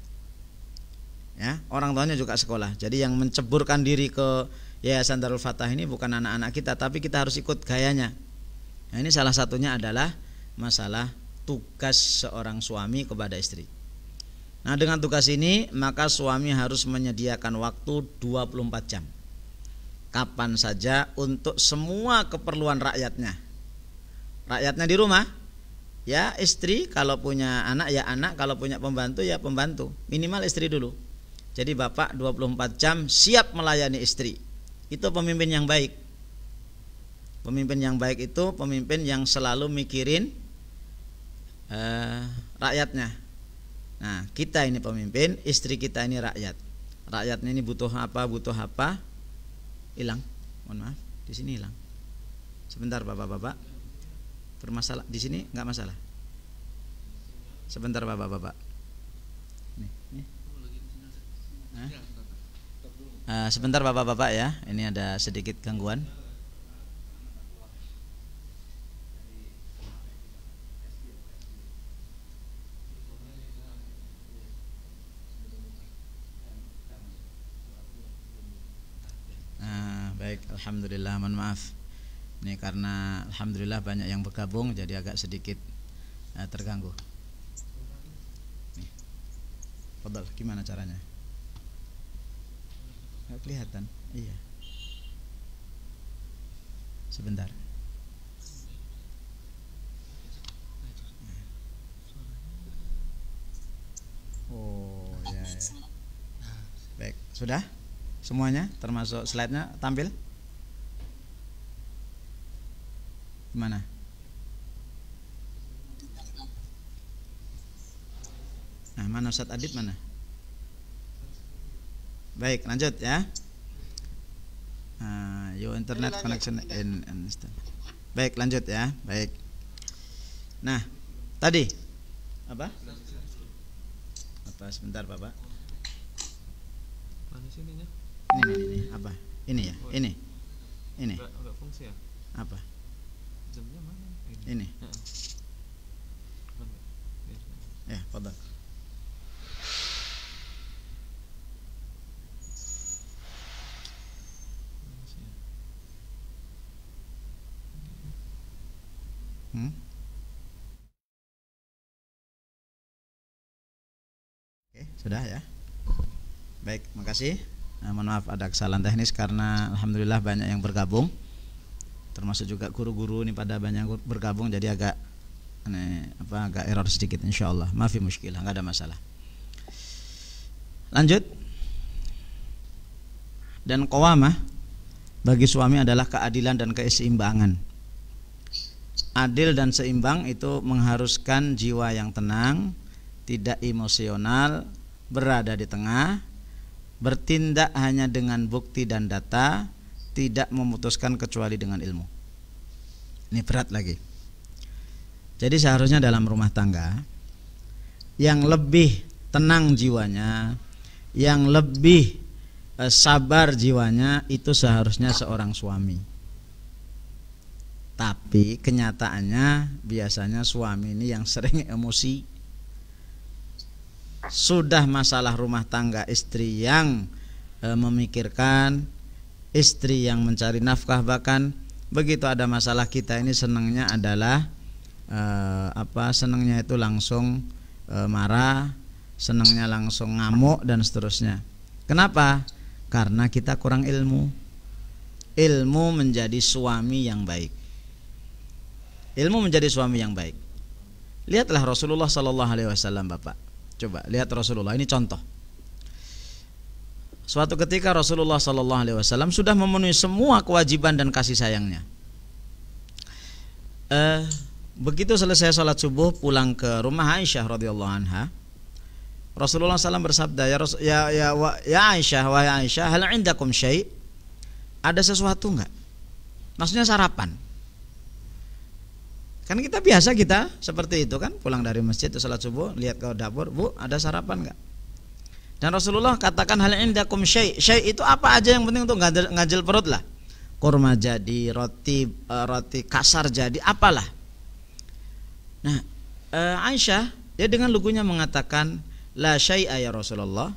Ya, orang tuanya juga sekolah. Jadi yang menceburkan diri ke Yayasan Darul Fatah ini bukan anak-anak kita, tapi kita harus ikut gayanya. Nah, ini salah satunya adalah masalah tugas seorang suami kepada istri. Nah, dengan tugas ini maka suami harus menyediakan waktu 24 jam. Kapan saja untuk semua keperluan rakyatnya. Rakyatnya di rumah, ya istri, kalau punya anak ya anak, kalau punya pembantu ya pembantu. Minimal istri dulu. Jadi bapak 24 jam siap melayani istri. Itu pemimpin yang baik. Pemimpin yang baik itu pemimpin yang selalu mikirin rakyatnya. Nah, kita ini pemimpin, istri kita ini rakyat. Rakyatnya ini butuh apa, hilang. Mohon maaf, di sini hilang. Sebentar bapak-bapak. Bermasalah di sini nggak masalah. Sebentar bapak-bapak. Nih. Sebentar bapak-bapak ya. Ini ada sedikit gangguan. Baik, alhamdulillah, mohon maaf. Ini karena alhamdulillah banyak yang bergabung jadi agak sedikit terganggu. Nih. Fadhal, gimana caranya? Nggak kelihatan. Iya. Sebentar. Oh, ya. Baik, sudah? Semuanya termasuk slide-nya tampil? Gimana? Nah, mana Ustaz Adib mana? Baik, lanjut ya. Your internet connection in baik, lanjut ya. Baik. Nah, tadi apa? Sebentar, Bapak. Mana sininya? Ini apa? Ini ya, ini. Enggak fungsi ya? Apa? Jamnya mana? Ini. Ya, fadhal. Oke, sudah ya. Baik, makasih. Mohon maaf ada kesalahan teknis karena alhamdulillah banyak yang bergabung, termasuk juga guru-guru ini pada banyak yang bergabung, jadi agak agak error sedikit. Insyaallah maafi muskilah, nggak ada masalah. Lanjut. Dan qawamah bagi suami adalah keadilan dan keseimbangan. Adil dan seimbang itu mengharuskan jiwa yang tenang, tidak emosional, berada di tengah, bertindak hanya dengan bukti dan data, tidak memutuskan kecuali dengan ilmu. Ini berat lagi. Jadi seharusnya dalam rumah tangga yang lebih tenang jiwanya, yang lebih sabar jiwanya itu seharusnya seorang suami. Tapi kenyataannya biasanya suami ini yang sering emosi. Sudah masalah rumah tangga, istri yang memikirkan, istri yang mencari nafkah, bahkan begitu ada masalah kita ini senangnya adalah senangnya itu langsung marah, senangnya langsung ngamuk dan seterusnya. Kenapa? Karena kita kurang ilmu. Ilmu menjadi suami yang baik. Ilmu menjadi suami yang baik. Lihatlah Rasulullah sallallahu alaihi wasallam, Bapak. Coba lihat Rasulullah, ini contoh. Suatu ketika Rasulullah sallallahu alaihi wasallam sudah memenuhi semua kewajiban dan kasih sayangnya. Begitu selesai sholat subuh pulang ke rumah Aisyah radhiyallahu anha, Rasulullah SAW bersabda, ya Aisyah, wahai Aisyah, hal indakum syai'? Ada sesuatu enggak? Maksudnya sarapan. Kan kita biasa seperti itu kan, pulang dari masjid sholat subuh, lihat ke dapur, Bu, ada sarapan enggak? Dan Rasulullah katakan hal indakum syai'. Syai' itu apa aja yang penting untuk ngajel perut lah. Kurma jadi, roti kasar jadi, apalah. Nah, Aisyah dia dengan lugunya mengatakan, la syai'a ya Rasulullah.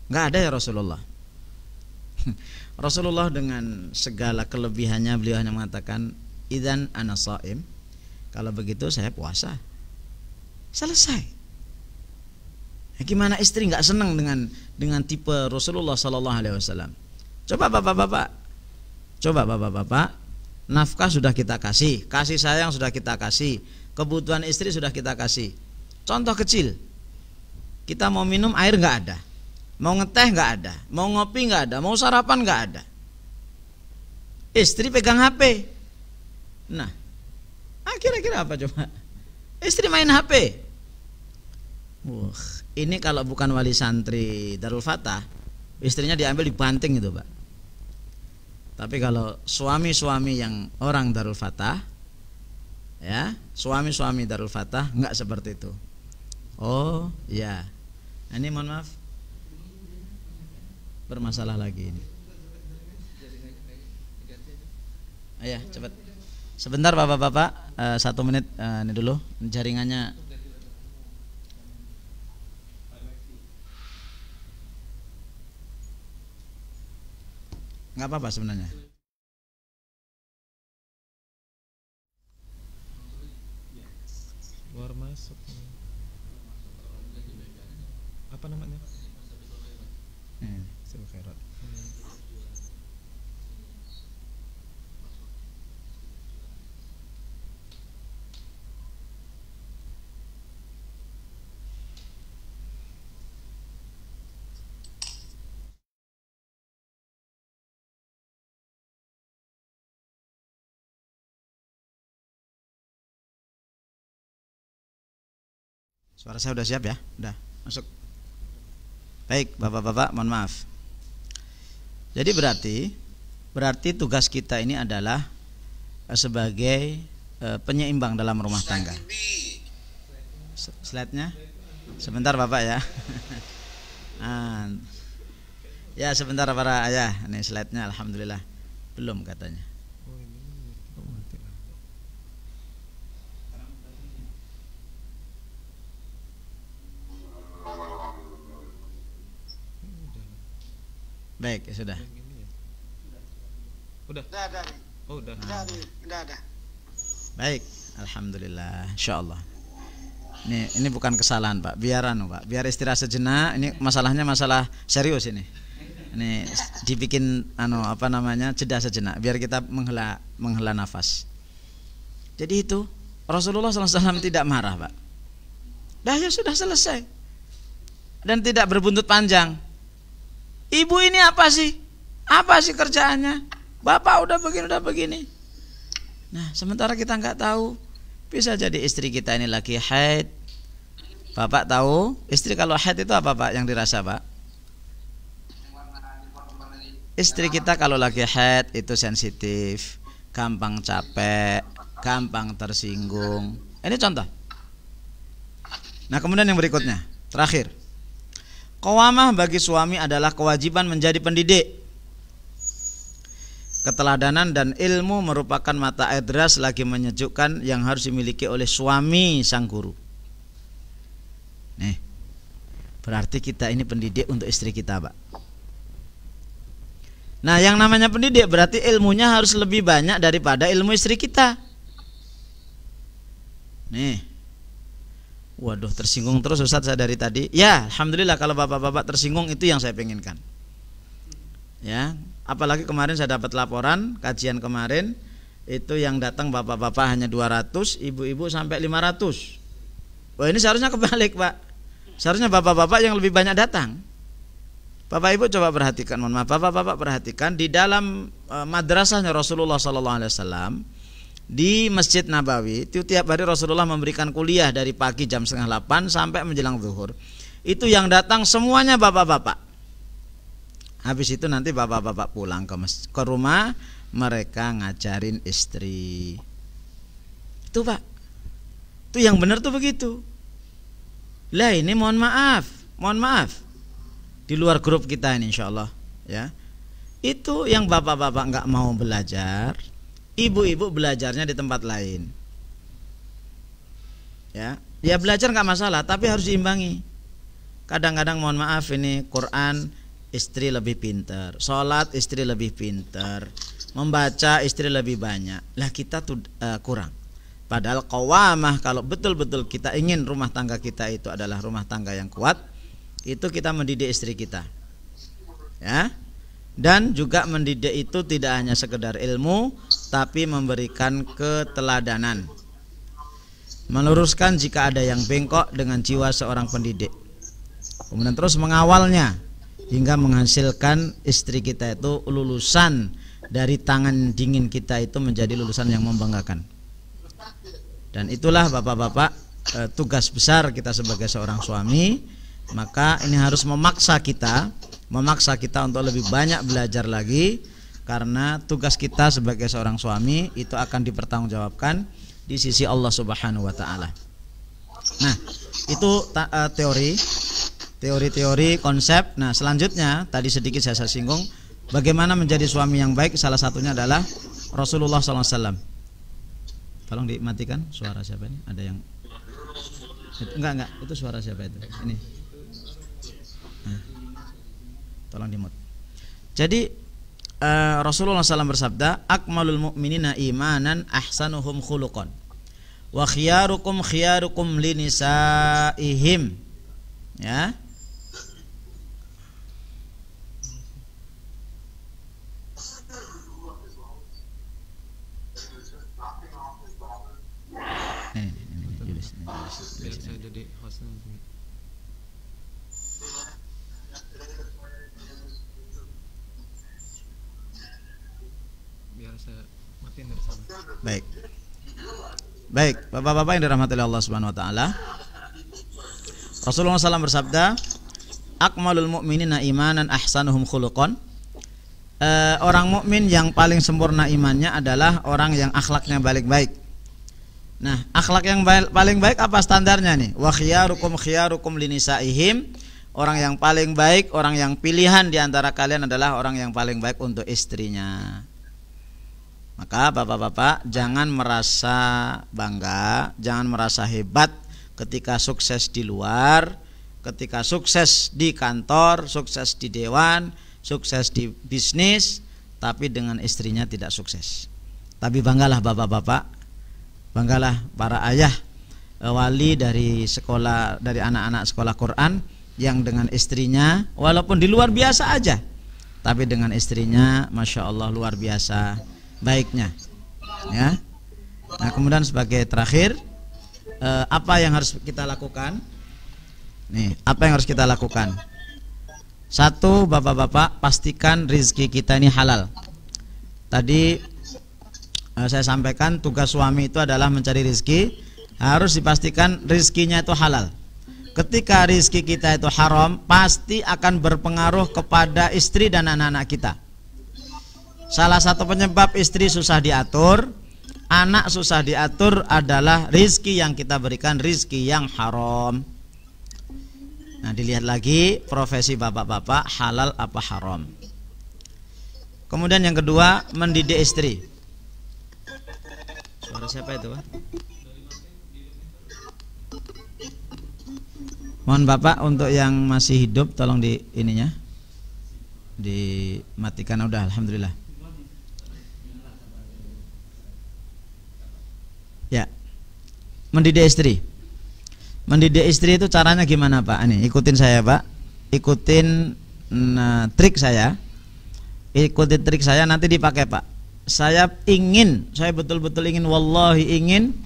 Enggak ada ya Rasulullah. Rasulullah dengan segala kelebihannya beliau hanya mengatakan, idzan ana shaim. Kalau begitu saya puasa. Selesai. Nah, gimana istri enggak senang dengan tipe Rasulullah sallallahu alaihi wasallam? Coba Bapak-bapak, nafkah sudah kita kasih, kasih sayang sudah kita kasih, kebutuhan istri sudah kita kasih. Contoh kecil, kita mau minum air nggak ada, mau ngeteh nggak ada, mau ngopi nggak ada, mau sarapan nggak ada. Istri pegang HP. Nah, kira-kira apa coba? Istri main HP. Ini kalau bukan wali santri Darul Fatah, istrinya diambil dibanting itu, Pak. Tapi kalau suami-suami yang orang Darul Fatah, ya, suami-suami Darul Fatah nggak seperti itu. Oh, ya. Ini mohon maaf, bermasalah lagi ini. Ya, cepat. Sebentar Bapak-bapak, 1 menit ini dulu jaringannya. Nggak apa-apa sebenarnya. Luar masuk. Apa namanya? Sebut khairat. Suara saya udah siap ya? Udah masuk. Baik, Bapak-bapak, mohon maaf. Jadi berarti tugas kita ini adalah sebagai penyeimbang dalam rumah tangga. Slide-nya sebentar Bapak ya. Ya sebentar para ayah. Ini slide-nya alhamdulillah belum katanya. Baik, ya sudah. Udah. Oh, udah. Udah. Baik, alhamdulillah, insyaallah. Ini bukan kesalahan, Pak. Biar Pak. Biar istirahat sejenak. Ini masalahnya masalah serius ini. Ini dibikin jeda sejenak biar kita menghela nafas. Jadi itu Rasulullah SAW tidak marah, Pak. Dah ya sudah selesai. Dan tidak berbuntut panjang. Ibu ini apa sih? Apa sih kerjaannya? Bapak udah begini. Nah, sementara kita nggak tahu, bisa jadi istri kita ini lagi haid. Bapak tahu, istri kalau haid itu apa Pak yang dirasa Pak? Istri kita kalau lagi haid itu sensitif, gampang capek, gampang tersinggung. Ini contoh. Nah, kemudian yang berikutnya, terakhir. Qawamah bagi suami adalah kewajiban menjadi pendidik. Keteladanan dan ilmu merupakan mata air deras lagi menyejukkan yang harus dimiliki oleh suami sang guru. Nih, berarti kita ini pendidik untuk istri kita, Pak. Nah, yang namanya pendidik berarti ilmunya harus lebih banyak daripada ilmu istri kita. Nih, waduh, tersinggung terus Ustaz saya dari tadi. Ya, alhamdulillah kalau bapak-bapak tersinggung, itu yang saya penginkan. Ya, apalagi kemarin saya dapat laporan kajian kemarin itu yang datang bapak-bapak hanya 200, ibu-ibu sampai 500. Wah, ini seharusnya kebalik, Pak. Seharusnya bapak-bapak yang lebih banyak datang. Bapak Ibu coba perhatikan, mohon maaf, bapak-bapak perhatikan di dalam madrasahnya Rasulullah SAW di Masjid Nabawi itu tiap hari Rasulullah memberikan kuliah dari pagi jam 7:30 sampai menjelang zuhur. Itu yang datang semuanya bapak-bapak. Habis itu nanti bapak-bapak pulang ke rumah, mereka ngajarin istri. Itu, Pak. Itu yang benar tuh begitu. Lah ini mohon maaf. Di luar grup kita ini insyaallah ya. Itu yang bapak-bapak nggak mau belajar, ibu-ibu belajarnya di tempat lain. Ya belajar nggak masalah, tapi harus diimbangi. Kadang-kadang mohon maaf ini Quran istri lebih pintar, sholat istri lebih pintar, membaca istri lebih banyak. Lah kita tuh kurang. Padahal qawamah, kalau betul-betul kita ingin rumah tangga kita itu adalah rumah tangga yang kuat, itu kita mendidik istri kita. Ya. Dan juga mendidik itu tidak hanya sekedar ilmu, tapi memberikan keteladanan. Meluruskan jika ada yang bengkok dengan jiwa seorang pendidik. Kemudian terus mengawalnya hingga menghasilkan istri kita itu lulusan dari tangan dingin kita itu menjadi lulusan yang membanggakan. Dan itulah bapak-bapak tugas besar kita sebagai seorang suami. Maka ini harus memaksa kita untuk lebih banyak belajar lagi, karena tugas kita sebagai seorang suami itu akan dipertanggungjawabkan di sisi Allah Subhanahu wa taala. Nah, itu teori konsep. Nah, selanjutnya tadi sedikit saya singgung bagaimana menjadi suami yang baik, salah satunya adalah Rasulullah SAW. Tolong dimatikan suara siapa ini? Ada yang enggak, itu suara siapa itu? Ini. Nah, tolong dimut. Jadi Rasulullah SAW bersabda, akmalul mu'minina imanan ahsanuhum khuluqan wa khiyarukum linisaihim. Ya. Biar saya jadi hostnya. Biar saya matiin dari sana. Baik, bapak-bapak yang dirahmati oleh Allah Subhanahu wa taala. Rasulullah SAW bersabda, akmalul mu'minina imanan ahsanuhum khuluqan. Orang mukmin yang paling sempurna imannya adalah orang yang akhlaknya baik-baik. Nah, akhlak yang paling baik apa standarnya nih? Wa khiyarukum linisaihim. Orang yang paling baik, orang yang pilihan di antara kalian adalah orang yang paling baik untuk istrinya. Maka bapak-bapak jangan merasa bangga, jangan merasa hebat ketika sukses di luar, ketika sukses di kantor, sukses di dewan, sukses di bisnis, tapi dengan istrinya tidak sukses. Tapi banggalah bapak-bapak, banggalah para ayah wali dari sekolah, dari anak-anak sekolah Quran yang dengan istrinya walaupun di luar biasa aja, tapi dengan istrinya masya Allah luar biasa baiknya. Ya. Nah, kemudian sebagai terakhir, apa yang harus kita lakukan? Nih, apa yang harus kita lakukan? Satu, bapak-bapak, pastikan rizki kita ini halal. Tadi saya sampaikan tugas suami itu adalah mencari rizki, harus dipastikan rizkinya itu halal. Ketika rizki kita itu haram, pasti akan berpengaruh kepada istri dan anak-anak kita. Salah satu penyebab istri susah diatur, anak susah diatur adalah rizki yang kita berikan, rizki yang haram. Nah, dilihat lagi profesi bapak-bapak halal apa haram. Kemudian yang kedua, mendidik istri. Suara siapa itu, Pak? Mohon Bapak untuk yang masih hidup tolong di ininya dimatikan. Udah, alhamdulillah. Ya. Mendidik istri. Mendidik istri itu caranya gimana, Pak? Ini ikutin saya, Pak. Ikutin trik saya. Ikutin trik saya, nanti dipakai, Pak. Saya betul-betul ingin, wallahi ingin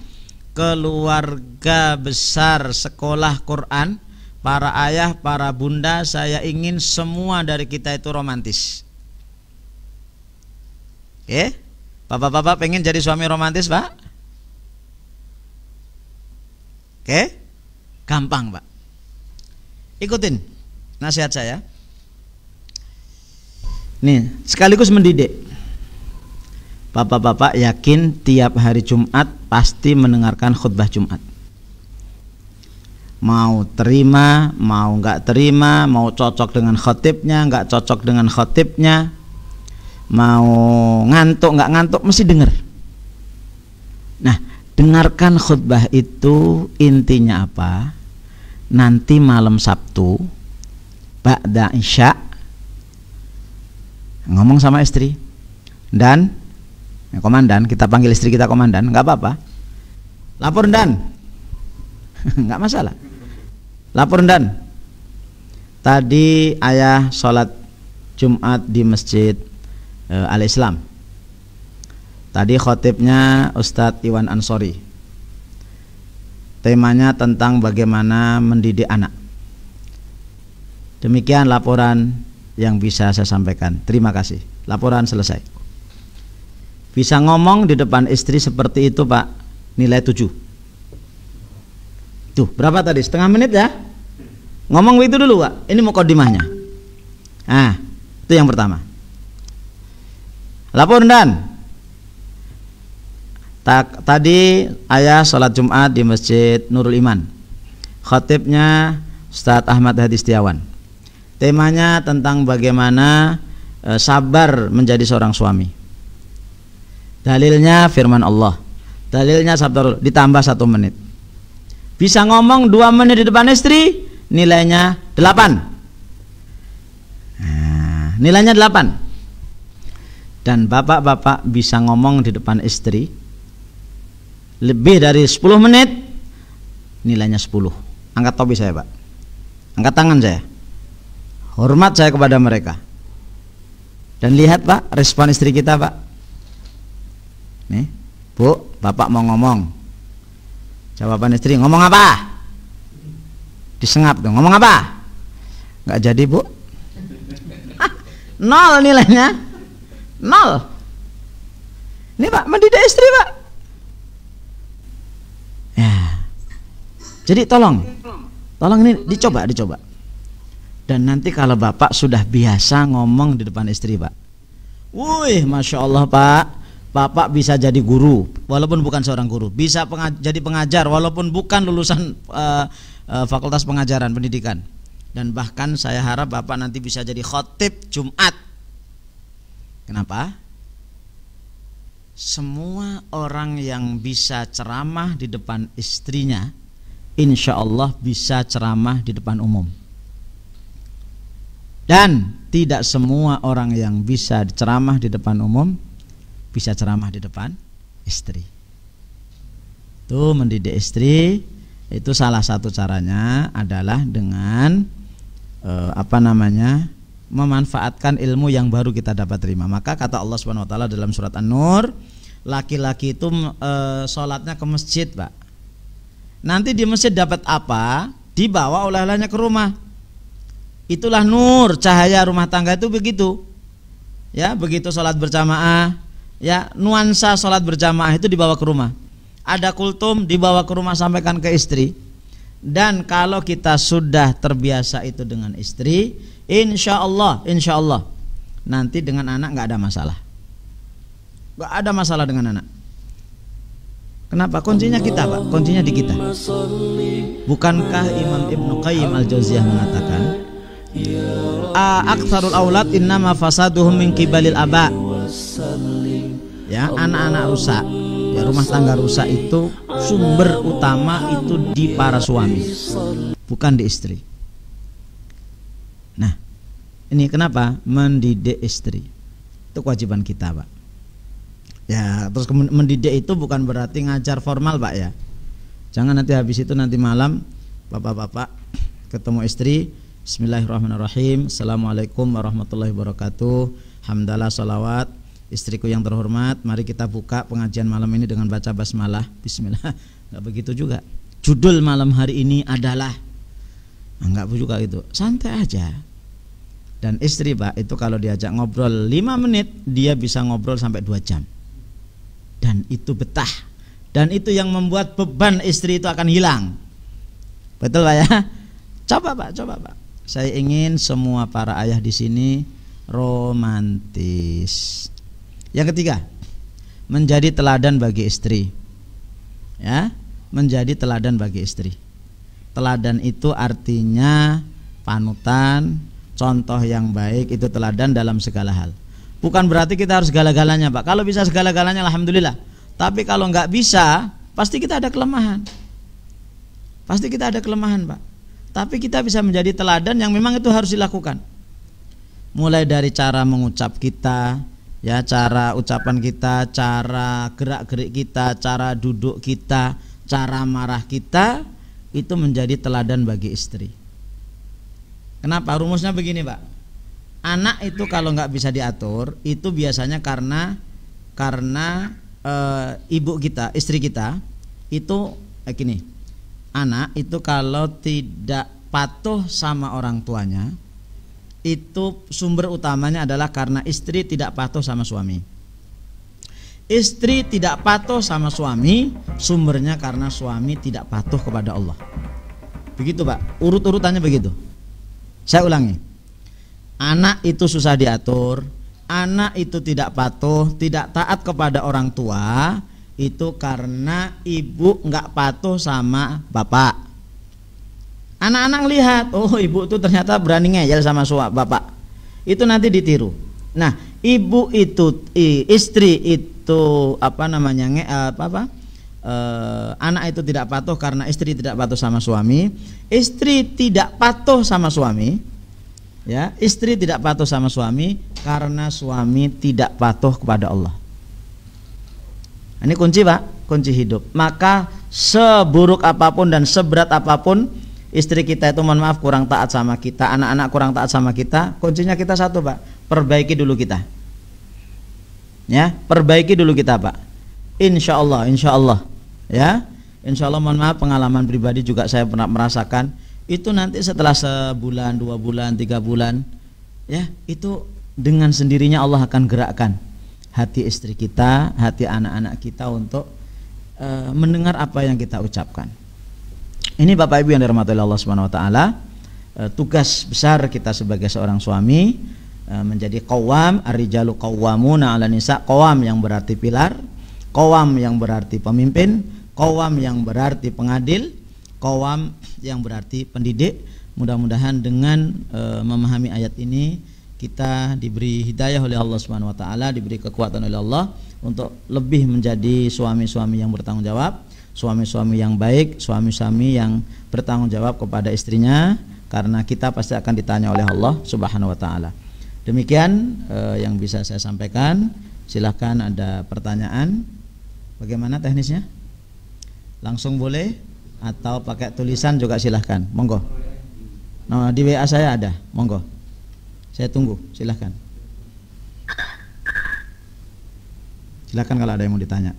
keluarga besar sekolah Quran, para ayah, para bunda, saya ingin semua dari kita itu romantis. Oke? Bapak-bapak pengen jadi suami romantis, Pak? Oke? Gampang, Pak. Ikutin nasihat saya. Nih, sekaligus mendidik. Bapak-bapak yakin tiap hari Jumat pasti mendengarkan khutbah Jumat. Mau terima, mau nggak terima, mau cocok dengan khotibnya, nggak cocok dengan khotibnya, mau ngantuk nggak ngantuk, mesti dengar. Nah, dengarkan khutbah itu intinya apa? Nanti malam Sabtu ba'da isya ngomong sama istri dan komandan, kita panggil istri kita komandan, nggak apa-apa. Lapor dan nggak masalah. Lapor dan tadi ayah sholat Jumat di Masjid Al-Islam. Tadi khotibnya Ustadz Iwan Ansori. Temanya tentang bagaimana mendidik anak. Demikian laporan yang bisa saya sampaikan. Terima kasih. Laporan selesai. Bisa ngomong di depan istri seperti itu, Pak, nilai 7. Tuh, berapa tadi? Setengah menit ya? Ngomong itu dulu, Pak. Ini mukadimahnya. Nah, itu yang pertama. Lapor dan tadi ayah sholat Jumat di Masjid Nurul Iman. Khatibnya Ustadz Ahmad Hadi Setiawan. Temanya tentang bagaimana sabar menjadi seorang suami. Dalilnya firman Allah. Dalilnya sabda Rasul, ditambah 1 menit. Bisa ngomong 2 menit di depan istri, nilainya 8. Nah, nilainya 8. Dan bapak-bapak bisa ngomong di depan istri lebih dari 10 menit, nilainya 10. Angkat topi saya, Pak. Angkat tangan saya. Hormat saya kepada mereka. Dan lihat, Pak, respon istri kita, Pak. Nih, Bu, Bapak mau ngomong. Jawaban istri, ngomong apa? Disengap dong, ngomong apa? Nggak jadi, Bu. 0 nilainya. 0. Ini, Pak, mendidik istri, Pak. Ya. Jadi tolong ini dicoba. Dan nanti kalau Bapak sudah biasa ngomong di depan istri, Pak. Wih, Masya Allah, Pak. Bapak bisa jadi guru, walaupun bukan seorang guru. Bisa jadi pengajar, walaupun bukan lulusan fakultas pengajaran pendidikan. Dan bahkan saya harap Bapak nanti bisa jadi khotib Jumat. Kenapa? Semua orang yang bisa ceramah di depan istrinya, insya Allah bisa ceramah di depan umum. Dan tidak semua orang yang bisa ceramah di depan umum bisa ceramah di depan istri. Tuh, mendidik istri itu salah satu caranya adalah dengan memanfaatkan ilmu yang baru kita dapat terima. Maka kata Allah Subhanahu wa taala dalam surat An-Nur, laki-laki itu sholatnya ke masjid, Pak. Nanti di masjid dapat apa, dibawa oleh-olehnya ke rumah. Itulah nur, cahaya rumah tangga itu begitu. Ya, begitu sholat berjamaah, ya, nuansa sholat berjamaah itu dibawa ke rumah. Ada kultum dibawa ke rumah, sampaikan ke istri. Dan kalau kita sudah terbiasa itu dengan istri, insya Allah nanti dengan anak nggak ada masalah. Nggak ada masalah dengan anak. Kenapa? Kuncinya kita, Pak. Kuncinya di kita. Bukankah Imam Ibnu Qayyim Al-Jauziyah mengatakan, aktsarul aulad innama fasaduhum min qibalil aba. Ya, anak-anak rusak, ya rumah tangga rusak itu sumber utama itu di para suami, bukan di istri. Nah, ini kenapa? Mendidik istri. Itu kewajiban kita, Pak. Ya, terus mendidik itu bukan berarti ngajar formal, Pak, ya. Jangan nanti habis itu nanti malam bapak-bapak ketemu istri, bismillahirrahmanirrahim, assalamualaikum warahmatullahi wabarakatuh, hamdalah, salawat, istriku yang terhormat, mari kita buka pengajian malam ini dengan baca basmalah, bismillah. Enggak begitu juga. Judul malam hari ini adalah, enggak juga gitu, santai aja. Dan istri, Pak, itu kalau diajak ngobrol 5 menit, dia bisa ngobrol sampai 2 jam. Dan itu betah. Dan itu yang membuat beban istri itu akan hilang. Betul, Pak, ya? Coba, Pak, coba, Pak. Saya ingin semua para ayah di sini romantis. Yang ketiga, menjadi teladan bagi istri. Ya, menjadi teladan bagi istri. Teladan itu artinya panutan, contoh yang baik, itu teladan dalam segala hal. Bukan berarti kita harus segala-galanya, Pak. Kalau bisa segala-galanya alhamdulillah. Tapi kalau nggak bisa, pasti kita ada kelemahan. Pasti kita ada kelemahan, Pak. Tapi kita bisa menjadi teladan yang memang itu harus dilakukan. Mulai dari cara mengucap kita, ya, cara ucapan kita, cara gerak-gerik kita, cara duduk kita, cara marah kita, itu menjadi teladan bagi istri. Kenapa? Rumusnya begini, Pak. Anak itu kalau nggak bisa diatur, itu biasanya karena ibu kita, istri kita itu gini. Anak itu kalau tidak patuh sama orang tuanya, itu sumber utamanya adalah karena istri tidak patuh sama suami. Istri tidak patuh sama suami, sumbernya karena suami tidak patuh kepada Allah. Begitu, Pak. Urut-urutannya begitu. Saya ulangi. Anak itu susah diatur, anak itu tidak patuh, tidak taat kepada orang tua, itu karena ibu nggak patuh sama bapak. Anak-anak lihat, oh ibu itu ternyata berani ngeyel sama bapak, itu nanti ditiru. Nah, ibu itu, istri itu anak itu tidak patuh karena istri tidak patuh sama suami, istri tidak patuh sama suami. Ya, istri tidak patuh sama suami karena suami tidak patuh kepada Allah. Ini kunci, Pak, kunci hidup. Maka seburuk apapun dan seberat apapun istri kita itu, mohon maaf, kurang taat sama kita, anak-anak kurang taat sama kita, kuncinya kita satu, Pak, perbaiki dulu kita. Ya, perbaiki dulu kita, Pak. Insya Allah, ya, insya Allah. Mohon maaf, pengalaman pribadi juga saya pernah merasakan. Itu nanti setelah sebulan, 2 bulan, 3 bulan, ya, itu dengan sendirinya Allah akan gerakkan hati istri kita, hati anak-anak kita untuk mendengar apa yang kita ucapkan. Ini Bapak Ibu yang dirahmati Allah Subhanahu wa taala, tugas besar kita sebagai seorang suami, menjadi qawwam, ar-rijalu qawwamuna 'ala nisa. Qawwam yang berarti pilar, qawwam yang berarti pemimpin, qawwam yang berarti pengadil, qawwam yang berarti pendidik. Mudah-mudahan dengan memahami ayat ini kita diberi hidayah oleh Allah Subhanahu wa taala, diberi kekuatan oleh Allah untuk lebih menjadi suami-suami yang bertanggung jawab, suami-suami yang baik, suami-suami yang bertanggung jawab kepada istrinya, karena kita pasti akan ditanya oleh Allah Subhanahu wa taala. Demikian yang bisa saya sampaikan. Silahkan ada pertanyaan. Bagaimana teknisnya? Langsung boleh atau pakai tulisan juga silahkan, monggo. Nah, di WA saya ada, monggo. Saya tunggu, silahkan. Silahkan kalau ada yang mau ditanya.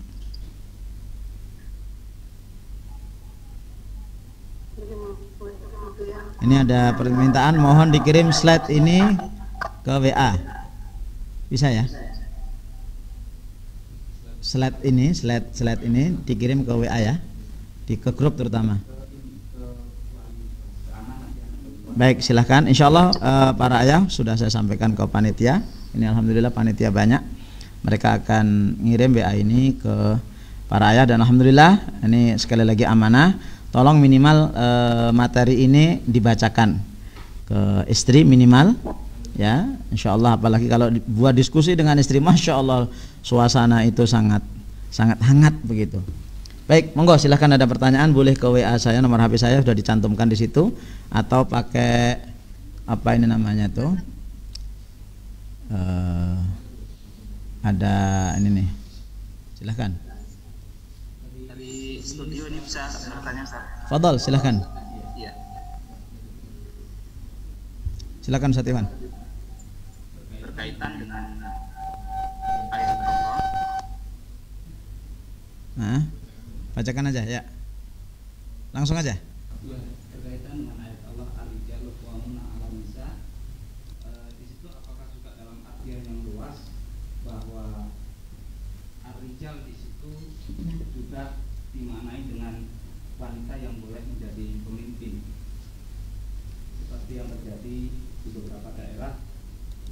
Ini ada permintaan, mohon dikirim slide ini ke WA. Bisa ya? Slide ini dikirim ke WA ya. Ke grup terutama. Baik, silahkan. Insya Allah para ayah sudah saya sampaikan ke panitia. Ini alhamdulillah panitia banyak. Mereka akan ngirim WA ini ke para ayah, dan alhamdulillah ini sekali lagi amanah. Tolong minimal materi ini dibacakan ke istri minimal, ya, insya Allah. Apalagi kalau buat diskusi dengan istri, masya Allah suasana itu sangat hangat begitu. Baik, monggo silahkan, ada pertanyaan boleh ke WA saya, nomor HP saya sudah dicantumkan di situ, atau pakai apa ini namanya tuh, ada ini nih, silahkan. Dari studio ini bisa bertanya, Ustaz? Fadal, silahkan. Iya. Silakan Ustaz Iwan. Berkaitan dengan ayat Allah. Nah, bacakan aja ya. Langsung aja. Berkaitan dengan ayat Allah ar-rijalu qawwamuna 'alan nisa. Di situ apakah juga dalam artian yang luas bahwa ar-rijal di situ juga dimaknai dengan wanita yang boleh menjadi pemimpin, seperti yang terjadi di beberapa daerah,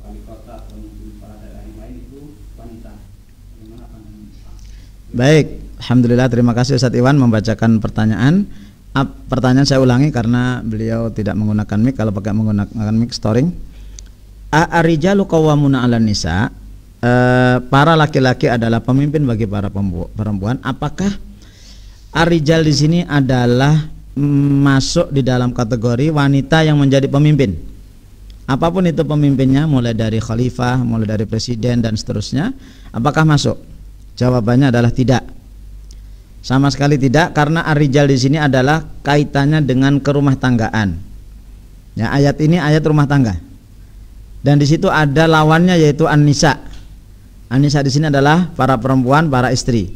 wali kota atau mungkin para daerah yang lain itu wanita. Bagaimana pandangan Islam? Baik, alhamdulillah, terima kasih Ustaz Iwan membacakan pertanyaan. Pertanyaan saya ulangi karena beliau tidak menggunakan mic. Kalau pakai menggunakan mic storing. Ar-rijalu qawwamuna 'alan nisa. Para laki-laki adalah pemimpin bagi para perempuan. Apakah ar-rijal di sini adalah masuk di dalam kategori wanita yang menjadi pemimpin? Apapun itu pemimpinnya, mulai dari khalifah, mulai dari presiden dan seterusnya, apakah masuk? Jawabannya adalah tidak. Sama sekali tidak, karena ar-rijal di sini adalah kaitannya dengan kerumah tanggaan. Ya, ayat ini ayat rumah tangga. Dan di situ ada lawannya yaitu an-nisa. An-nisa di sini adalah para perempuan, para istri.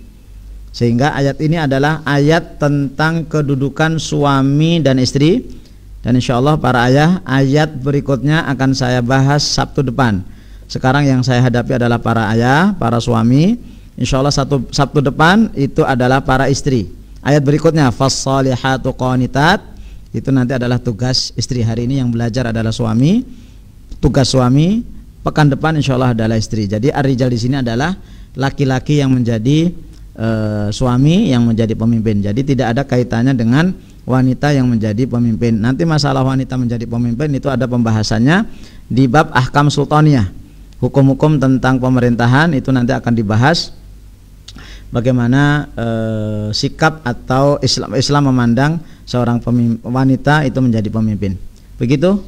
Sehingga ayat ini adalah ayat tentang kedudukan suami dan istri. Dan insya Allah para ayah, ayat berikutnya akan saya bahas Sabtu depan. Sekarang yang saya hadapi adalah para ayah, para suami. Insya Allah Sabtu depan itu adalah para istri. Ayat berikutnya fas-salihatu qanitat, itu nanti adalah tugas istri. Hari ini yang belajar adalah suami, tugas suami. Pekan depan insya Allah adalah istri. Jadi ar-rijal di sini adalah laki-laki yang menjadi suami, yang menjadi pemimpin. Jadi tidak ada kaitannya dengan wanita yang menjadi pemimpin. Nanti masalah wanita menjadi pemimpin itu ada pembahasannya di bab ahkam sultaniyah. Hukum-hukum tentang pemerintahan itu nanti akan dibahas. Bagaimana sikap atau Islam memandang seorang wanita itu menjadi pemimpin. Begitu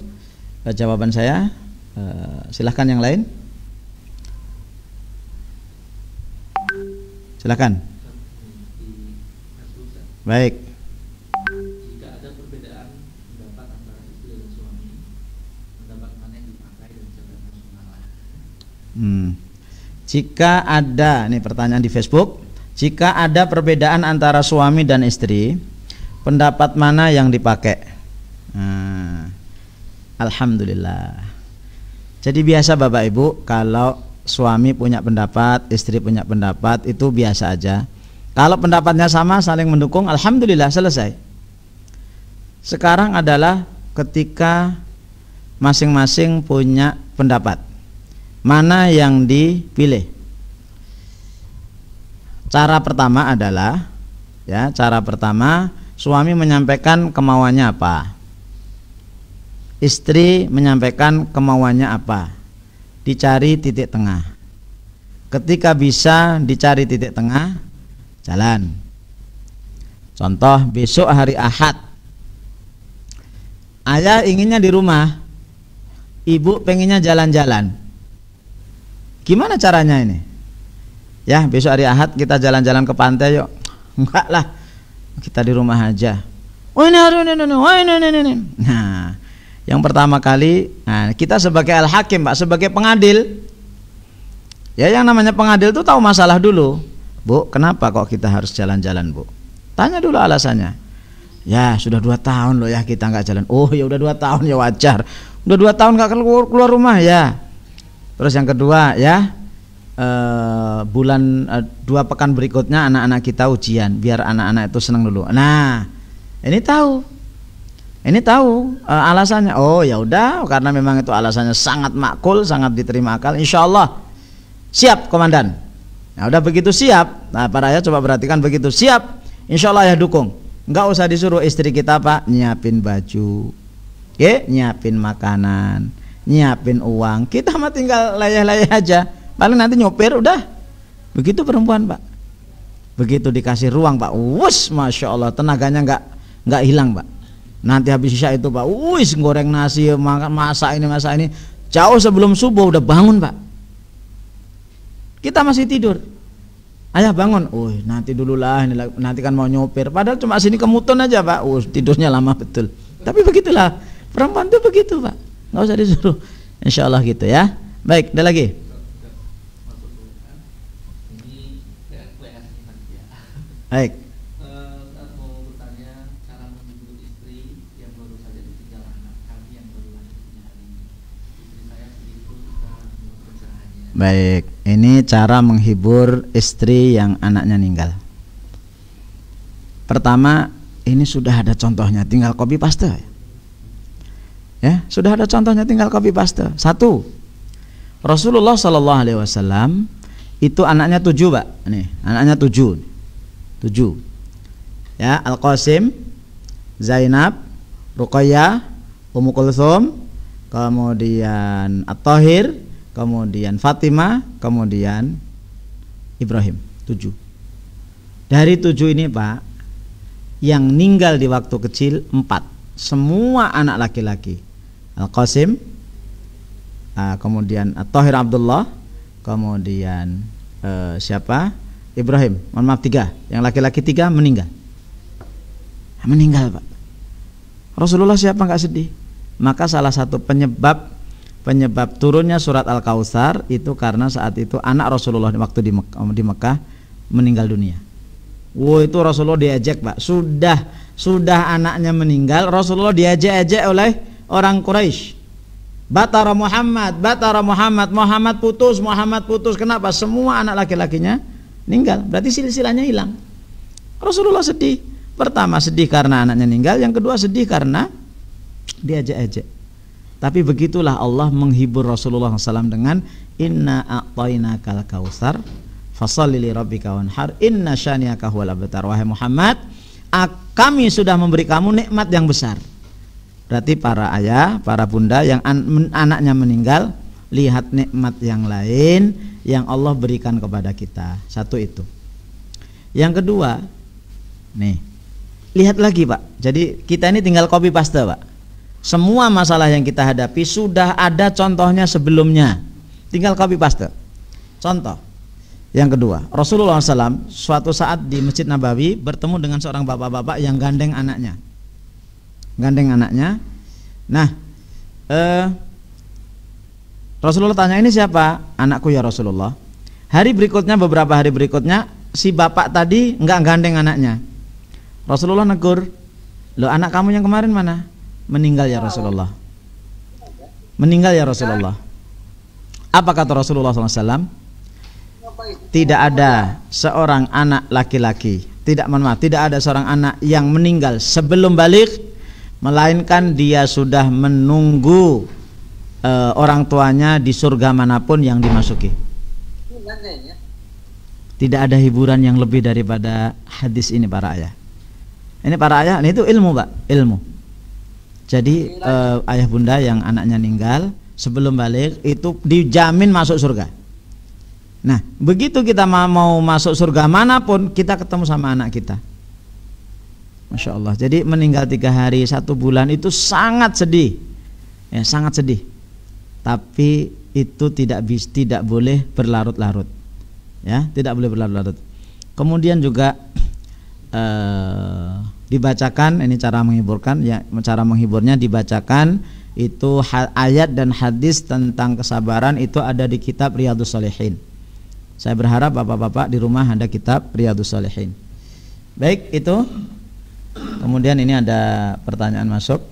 jawaban saya. Silahkan yang lain. Silahkan. Baik. Jika ada perbedaan pendapat antara istri dan suami, pendapat mana yang dipakai dan siapa yang harus mengalah? Jika ada, ini pertanyaan di Facebook. Jika ada perbedaan antara suami dan istri, pendapat mana yang dipakai? Alhamdulillah. Jadi biasa Bapak Ibu, kalau suami punya pendapat, istri punya pendapat, itu biasa aja. Kalau pendapatnya sama, saling mendukung, alhamdulillah, selesai. Sekarang adalah ketika masing-masing punya pendapat, mana yang dipilih? Cara pertama adalah, ya, cara pertama suami menyampaikan kemauannya apa, istri menyampaikan kemauannya apa, dicari titik tengah. Ketika bisa dicari titik tengah, jalan. Contoh, besok hari Ahad, ayah inginnya di rumah, ibu pengennya jalan-jalan. Gimana caranya ini? Ya, besok hari Ahad kita jalan-jalan ke pantai yuk. Enggak lah, kita di rumah aja. Oh ini hari ini. Nah, yang pertama kali, kita sebagai al-hakim, Pak, sebagai pengadil. Ya, yang namanya pengadil itu tahu masalah dulu. Bu, kenapa kok kita harus jalan-jalan, Bu? Tanya dulu alasannya. Ya, sudah 2 tahun loh ya kita nggak jalan. Oh ya udah 2 tahun ya wajar. Udah 2 tahun nggak keluar rumah ya. Terus yang kedua ya, bulan 2 pekan berikutnya anak-anak kita ujian, biar anak-anak itu senang dulu. Nah, ini tahu alasannya. Oh ya udah, karena memang itu alasannya sangat makul, sangat diterima akal. Insya Allah siap komandan. Nah, udah begitu siap. Nah, para ayah coba perhatikan, begitu siap, insya Allah ayah dukung. Enggak usah disuruh istri kita apa, nyiapin baju, nyiapin makanan, nyiapin uang. Kita mah tinggal layah-layah aja. Paling nanti nyopir udah. Begitu perempuan, Pak. Begitu dikasih ruang, Pak, wus, masya Allah, tenaganya nggak hilang, Pak. Nanti habis isya itu, Pak, wis goreng nasi, masak ini. Jauh sebelum subuh udah bangun, Pak. Kita masih tidur. Ayah bangun, nanti dulu lah, nanti kan mau nyopir. Padahal cuma sini kemutun aja, Pak. Tidurnya lama betul. Tapi begitulah, perempuan tuh begitu, Pak. Nggak usah disuruh. Insya Allah gitu ya. Baik, ada lagi. Baik. Saya mau bertanya cara menghibur istri yang baru saja ditinggal anak kami yang baru lahir 3 hari. Istri saya selingkuh setelah menurut pencerahannya. Baik, ini cara menghibur istri yang anaknya meninggal. Pertama, ini sudah ada contohnya, tinggal copy paste. Ya, sudah ada contohnya, tinggal copy paste. 1. Rasulullah SAW itu anaknya 7, Pak. Nih, anaknya 7. Ya, Al-Qasim, Zainab, Ruqayyah, Ummu Kulthum, kemudian At-Tahir, kemudian Fatimah, kemudian Ibrahim. 7. Dari 7 ini, Pak, yang meninggal di waktu kecil 4. Semua anak laki-laki. Al-Qasim, kemudian At-Tahir Abdullah, kemudian siapa? Ibrahim. Mohon maaf, 3. Yang laki-laki 3 meninggal. Meninggal, Pak. Rasulullah siapa nggak sedih? Maka salah satu penyebab turunnya surat Al-Kautsar itu karena saat itu anak Rasulullah waktu di Mekah meninggal dunia. Itu Rasulullah diejek, Pak. Sudah anaknya meninggal, Rasulullah diejek-ejek oleh orang Quraisy. Batara Muhammad, Muhammad putus. Kenapa? Semua anak laki-lakinya meninggal. Berarti silsilahnya hilang. Rasulullah sedih. Pertama sedih karena anaknya meninggal, yang kedua sedih karena diejek-ejek. Tapi begitulah Allah menghibur Rasulullah SAW dengan inna a'tainakal kautsar fasholli li rabbika wanhar inna syani'aka huwal abtar. Wahai Muhammad, kami sudah memberi kamu nikmat yang besar. Berarti para ayah, para bunda yang anaknya meninggal, lihat nikmat yang lain yang Allah berikan kepada kita. 1 itu. Yang kedua, nih, lihat lagi, Pak. Jadi kita ini tinggal copy paste, Pak. Semua masalah yang kita hadapi sudah ada contohnya sebelumnya. Tinggal copy paste. Contoh. Yang kedua, Rasulullah SAW suatu saat di Masjid Nabawi bertemu dengan seorang bapak-bapak yang gandeng anaknya. Nah, Rasulullah tanya, ini siapa? Anakku ya Rasulullah. Beberapa hari berikutnya, si bapak tadi enggak gandeng anaknya. Rasulullah negur, loh, anak kamu yang kemarin mana? Meninggal ya Rasulullah. Apa kata Rasulullah SAW? Tidak ada seorang anak laki-laki, tidak ada seorang anak yang meninggal sebelum balik, melainkan dia sudah menunggu orang tuanya di surga manapun yang dimasuki. Tidak ada hiburan yang lebih daripada hadis ini, para ayah. Ini para ayah, ini itu ilmu, Pak, ilmu. Jadi ayah bunda yang anaknya meninggal sebelum balik itu dijamin masuk surga. Nah, begitu kita mau masuk surga manapun, kita ketemu sama anak kita. Masya Allah. Jadi meninggal 3 hari, 1 bulan itu sangat sedih, ya, sangat sedih. Tapi itu tidak boleh berlarut-larut, ya, tidak boleh berlarut-larut. Kemudian juga dibacakan, ini cara menghiburkan, ya, cara menghiburnya dibacakan itu ayat dan hadis tentang kesabaran itu ada di kitab Riyadhus Shalihin. Saya berharap bapak-bapak di rumah ada kitab Riyadhus Shalihin. Baik, itu. Kemudian ini ada pertanyaan masuk.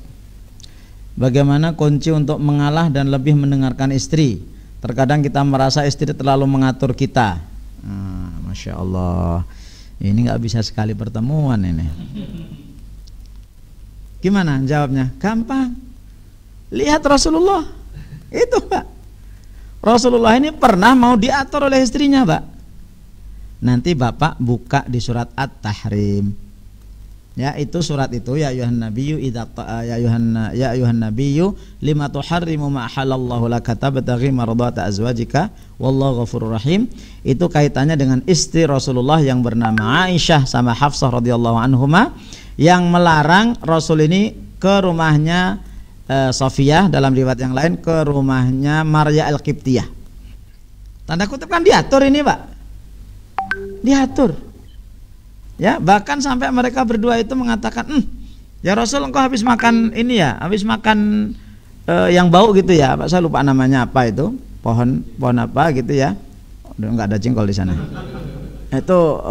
Bagaimana kunci untuk mengalah dan lebih mendengarkan istri? Terkadang kita merasa istri terlalu mengatur kita. Masya Allah. Ini nggak bisa sekali pertemuan ini. Gimana jawabnya? Gampang. Lihat Rasulullah. Itu, Pak. Rasulullah ini pernah mau diatur oleh istrinya, Pak. nanti Bapak buka di surat At-Tahrim. Ya, itu surat itu, ya ayuhan nabiyyu ya ayuhan nabiyyu lima tuharrimu ma halallahu laka tabtaghi mardata azwajika wallahu ghafurur rahim. Itu kaitannya dengan istri Rasulullah yang bernama Aisyah sama Hafsah radhiyallahu anhuma, yang melarang Rasul ini ke rumahnya Safiyah, dalam riwayat yang lain ke rumahnya Maria Al-Qibtiyah. Tanda kutip kan diatur ini, Pak. Diatur. Ya, bahkan sampai mereka berdua itu mengatakan, ya Rasul, engkau habis makan ini ya, habis makan yang bau gitu ya, Pak, saya lupa namanya apa itu, pohon apa gitu ya, udah nggak ada jengkol di sana. Itu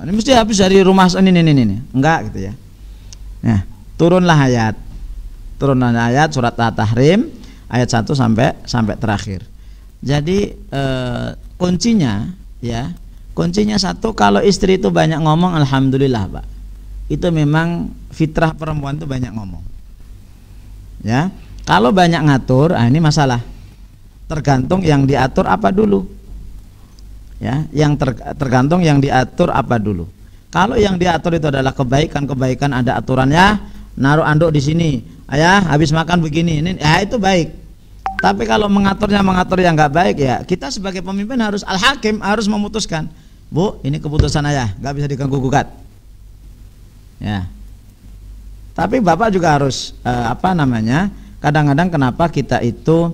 ini mesti habis dari rumah ini, enggak gitu ya. Nah, turunlah ayat surat At-Tahrim ayat 1 sampai terakhir. Jadi kuncinya ya. Kuncinya satu, kalau istri itu banyak ngomong, alhamdulillah Pak. Itu memang fitrah perempuan itu banyak ngomong. Ya, kalau banyak ngatur, ini masalah. Tergantung yang diatur apa dulu. Ya, yang tergantung yang diatur apa dulu. Kalau yang diatur itu adalah kebaikan ada aturannya, naruh anduk di sini. Ayah, habis makan begini, ini ya itu baik. Tapi kalau mengatur yang nggak baik, ya kita sebagai pemimpin harus al-hakim, harus memutuskan. Bu, ini keputusan ayah, nggak bisa diganggu gugat. Ya. Tapi Bapak juga harus kadang-kadang kenapa kita itu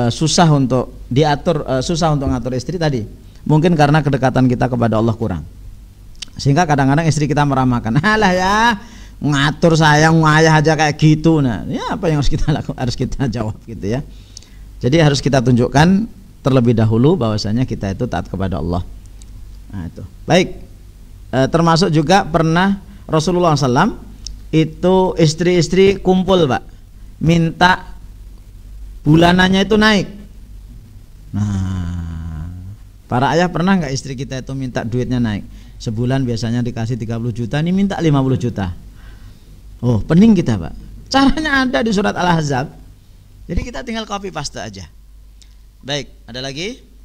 susah untuk diatur, susah untuk ngatur istri tadi. Mungkin karena kedekatan kita kepada Allah kurang. Sehingga kadang-kadang istri kita meramahkan, alah ya, ngatur sayang ayah aja kayak gitu. Nah, ya apa yang harus kita lakukan, harus kita jawab gitu ya. Jadi harus kita tunjukkan terlebih dahulu bahwasanya kita itu taat kepada Allah. Nah, itu. Baik. Termasuk juga pernah Rasulullah SAW itu istri-istri kumpul, Pak, minta bulanannya itu naik. Nah, para ayah pernah nggak istri kita itu minta duitnya naik? Sebulan biasanya dikasih 30 juta, ini minta 50 juta. Oh, pening kita, Pak. Caranya ada di surat Al-Ahzab. Jadi kita tinggal copy paste aja. Baik, ada lagi?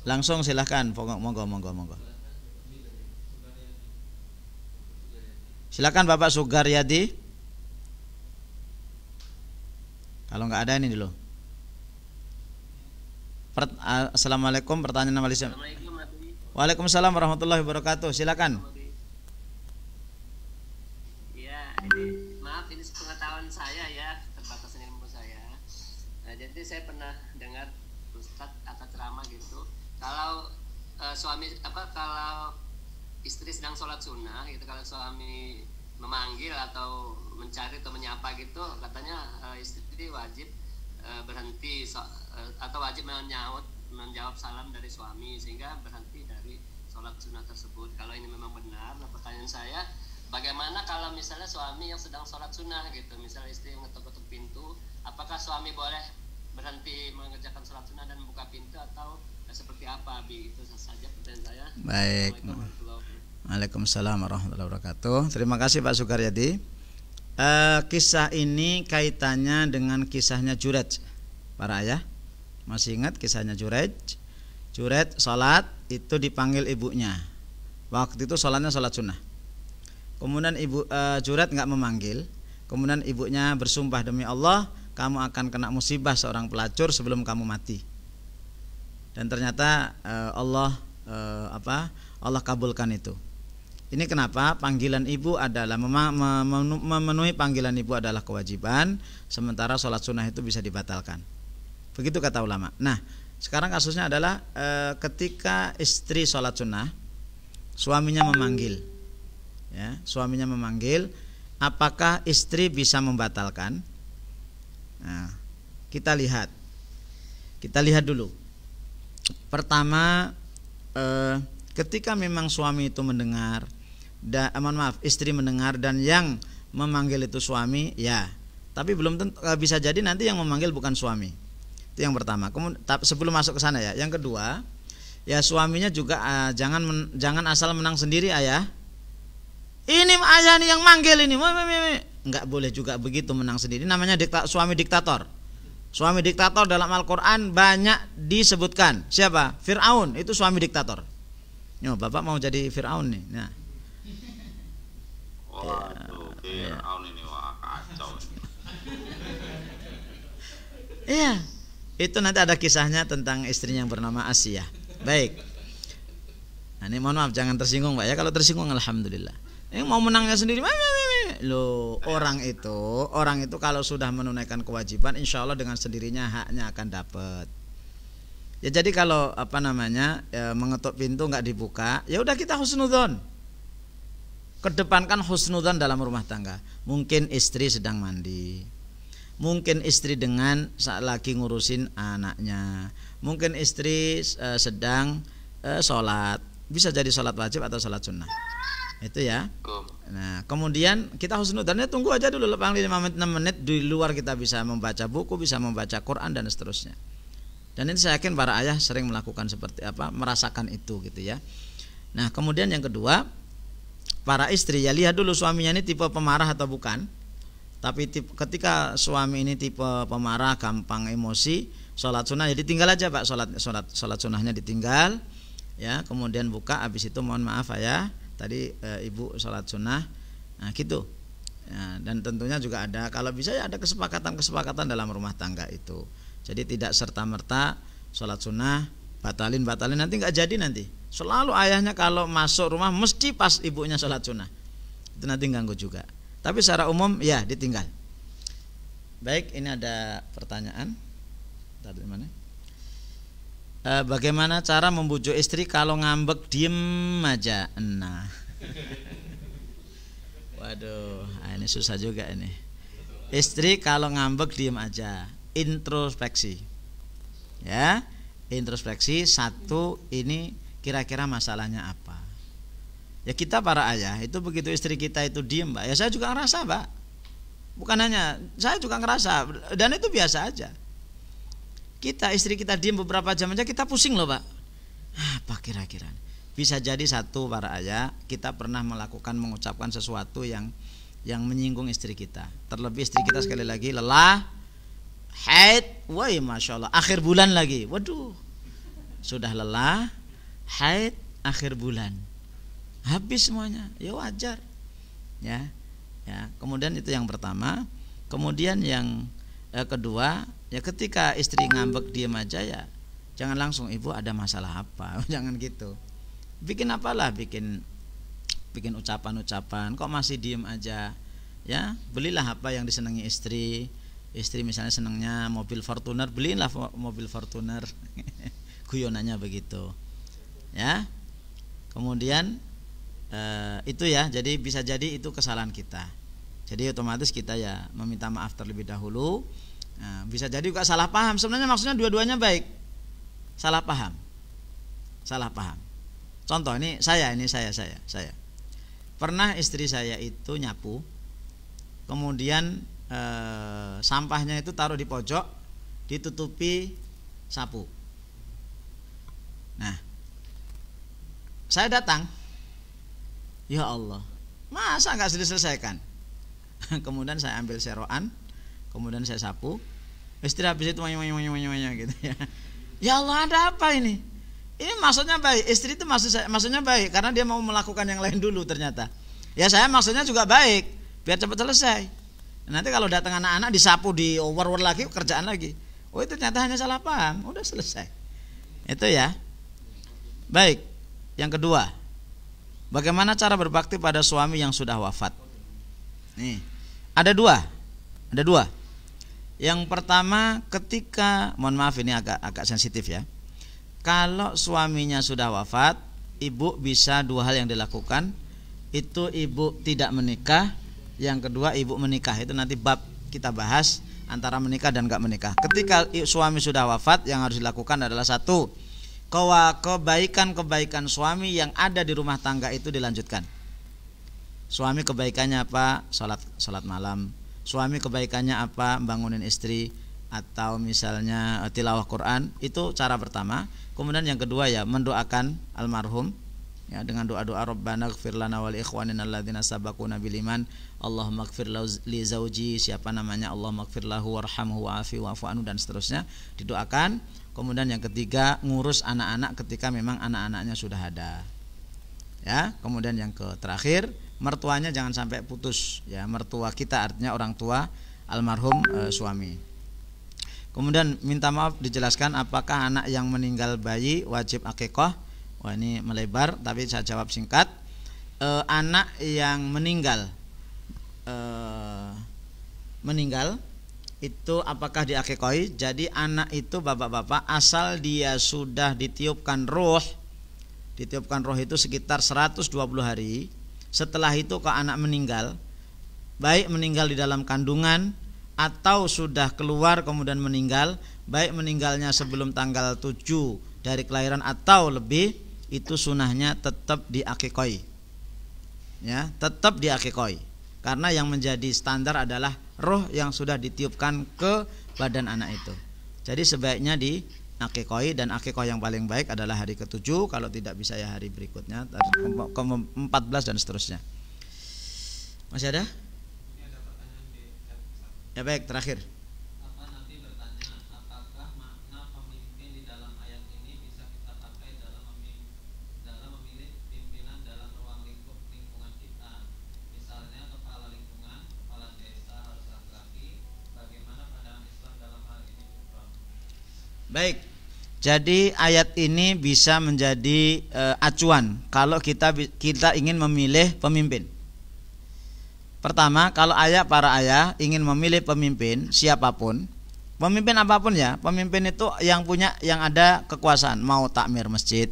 Langsung silahkan, monggo. Silakan Bapak Sugaryadi. Kalau nggak ada ini dulu. Assalamualaikum, pertanyaan Malaysia. Waalaikumsalam warahmatullahi wabarakatuh. Silakan. Ya, ini maaf, ini sepengetahuan saya ya, terbatas ilmu saya. Nah, jadi saya pernah dengar Ustadz atau ceramah gitu. Kalau kalau istri sedang sholat sunnah gitu, kalau suami memanggil atau mencari atau menyapa gitu, katanya istri wajib berhenti atau wajib menjawab salam dari suami sehingga berhenti dari sholat sunnah tersebut. Kalau ini memang benar, nah pertanyaan saya, bagaimana kalau misalnya suami yang sedang sholat sunnah gitu, misalnya istri yang ngetuk-ngetuk pintu, apakah suami boleh berhenti mengerjakan sholat sunnah dan buka pintu atau seperti apa? Itu saja pertanyaan saya. Baik. Waalaikumsalam warahmatullahi wabarakatuh. Terima kasih Pak Sugaryadi. Kisah ini kaitannya dengan kisahnya Jurej. Para ayah masih ingat kisahnya Jurej? Jurej sholat itu dipanggil ibunya. Waktu itu sholatnya sholat sunnah. Kemudian Jurej nggak memanggil. Kemudian ibunya bersumpah, demi Allah, kamu akan kena musibah seorang pelacur sebelum kamu mati. Dan ternyata Allah kabulkan itu. Ini kenapa panggilan ibu adalah memenuhi panggilan ibu adalah kewajiban, sementara sholat sunnah itu bisa dibatalkan. Begitu kata ulama. Nah, sekarang kasusnya adalah ketika istri sholat sunnah, suaminya memanggil, ya, suaminya memanggil, apakah istri bisa membatalkan? Nah, kita lihat dulu. Pertama, ketika memang suami itu mendengar, istri mendengar dan yang memanggil itu suami, ya. Tapi belum tentu, bisa jadi nanti yang memanggil bukan suami. Itu yang pertama. Kemudian sebelum masuk ke sana ya. Yang kedua, ya suaminya juga jangan asal menang sendiri, ayah. Ini ayah nih yang manggil ini. Enggak boleh juga begitu menang sendiri. Namanya suami diktator. Suami diktator dalam Al-Quran banyak disebutkan. Siapa? Fir'aun, itu suami diktator. Yo, Bapak mau jadi Firaun nih. Nah. Waduh, Firaun ini wah kacau. Iya. Itu nanti ada kisahnya tentang istrinya yang bernama Asiyah. Baik. Nah, ini mohon maaf jangan tersinggung, Pak ya. Kalau tersinggung alhamdulillah. Yang mau menangnya sendiri. Loh, orang itu kalau sudah menunaikan kewajiban, insya Allah dengan sendirinya haknya akan dapat. Ya jadi kalau mengetuk pintu nggak dibuka, ya udah kita husnudzon. Kedepankan husnudzon dalam rumah tangga. Mungkin istri sedang mandi, mungkin istri dengan saat lagi ngurusin anaknya, mungkin istri sedang sholat, bisa jadi sholat wajib atau sholat sunnah. Itu ya. Nah kemudian kita husnudzonnya tunggu aja dulu paling 5 menit 6 menit, di luar kita bisa membaca buku, bisa membaca Quran dan seterusnya. Dan ini saya yakin para ayah sering melakukan seperti merasakan itu gitu ya. Nah kemudian yang kedua, para istri ya lihat dulu suaminya ini tipe pemarah atau bukan. Tapi ketika suami ini tipe pemarah, gampang emosi, sholat sunnah ya ditinggal aja Pak, sholat sunnahnya ditinggal ya. Kemudian buka, habis itu mohon maaf ayah, tadi ibu sholat sunnah, nah gitu ya. Dan tentunya juga ada, kalau bisa ya ada kesepakatan dalam rumah tangga itu. Jadi tidak serta-merta sholat sunnah batalin nanti nggak jadi nanti. Selalu ayahnya kalau masuk rumah mesti pas ibunya sholat sunnah, itu nanti ganggu juga. Tapi secara umum ya ditinggal. Baik, ini ada pertanyaan dari mana? Bagaimana cara membujuk istri kalau ngambek diem aja? Nah, waduh, ini susah juga ini. Istri kalau ngambek diem aja. Introspeksi ya, introspeksi. Satu, ini kira-kira masalahnya apa ya. Kita para ayah itu begitu istri kita itu diem Pak, ya saya juga ngerasa Pak, bukan hanya saya juga ngerasa, dan itu biasa aja. Istri kita diem beberapa jam aja kita pusing loh Pak. Apa kira-kira? Bisa jadi satu para ayah, kita pernah mengucapkan sesuatu yang menyinggung istri kita. Terlebih istri kita sekali lagi lelah, haid, woi masya Allah, akhir bulan lagi, waduh, sudah lelah, haid, akhir bulan, habis semuanya, ya wajar, ya. Kemudian itu yang pertama. Kemudian yang kedua, ya ketika istri ngambek diem aja ya, jangan langsung ibu ada masalah apa, jangan gitu. Bikin apalah, bikin ucapan-ucapan, kok masih diem aja, ya belilah apa yang disenangi istri. Istri misalnya senangnya mobil Fortuner, beliinlah mobil Fortuner. Guyonannya begitu ya. Kemudian itu ya, jadi bisa jadi itu kesalahan kita. Jadi otomatis kita ya meminta maaf terlebih dahulu. Bisa jadi juga salah paham. Sebenarnya maksudnya dua-duanya baik. Salah paham. Contoh ini saya. Pernah istri saya itu nyapu, kemudian sampahnya itu taruh di pojok, ditutupi sapu. Nah, saya datang, ya Allah, masa nggak diselesaikan? Kemudian saya ambil seroan, kemudian saya sapu. Istri habis itu gitu ya. Ya Allah, ada apa ini? Ini maksudnya baik, istri itu maksudnya baik karena dia mau melakukan yang lain dulu ternyata. Ya saya maksudnya juga baik, biar cepat selesai. Nanti kalau datang anak-anak disapu, di over lagi, kerjaan lagi. Oh itu ternyata hanya salah paham, udah selesai. Itu ya. Baik. Yang kedua, bagaimana cara berbakti pada suami yang sudah wafat? Nih, ada dua. Yang pertama, ketika, mohon maaf ini agak sensitif ya. Kalau suaminya sudah wafat, ibu bisa dua hal yang dilakukan. Itu ibu tidak menikah. Yang kedua, ibu menikah. Itu nanti bab kita bahas antara menikah dan gak menikah. Ketika suami sudah wafat, yang harus dilakukan adalah satu, kebaikan suami yang ada di rumah tangga itu dilanjutkan. Suami kebaikannya apa? Salat malam. Suami kebaikannya apa? Bangunin istri, atau misalnya tilawah Quran. Itu cara pertama. Kemudian yang kedua ya mendoakan almarhum ya, dengan doa-doa Rabbana ighfir lana wal ikhwanina alladzina sabaquna bil iman, Allahumma ighfir li zauji, siapa namanya, Allahumma ighfir lahu warhamhu wa'afi wa'fu anhu, dan seterusnya didoakan. Kemudian yang ketiga, ngurus anak-anak ketika memang anak-anaknya sudah ada. Ya, kemudian yang terakhir, mertuanya jangan sampai putus ya. Mertua kita artinya orang tua almarhum suami. Kemudian minta maaf dijelaskan apakah anak yang meninggal bayi wajib akikah? Wah, ini melebar tapi saya jawab singkat. Anak yang meninggal itu apakah diakikahi? Jadi anak itu bapak-bapak asal dia sudah ditiupkan roh itu sekitar 120 hari. Setelah itu kalau anak meninggal, baik meninggal di dalam kandungan atau sudah keluar kemudian meninggal, baik meninggalnya sebelum tanggal 7 dari kelahiran atau lebih, itu sunahnya tetap diakikahi. Ya, tetap diakikahi. Karena yang menjadi standar adalah roh yang sudah ditiupkan ke badan anak itu. Jadi sebaiknya diakikahi, dan akikah yang paling baik adalah hari ke-7, kalau tidak bisa ya hari berikutnya, ke-14 dan seterusnya. Masih ada? Ya baik, terakhir. Baik, jadi ayat ini bisa menjadi acuan kalau kita ingin memilih pemimpin. Pertama, kalau para ayah ingin memilih pemimpin siapapun, pemimpin apapun ya, pemimpin itu yang ada kekuasaan, mau takmir masjid,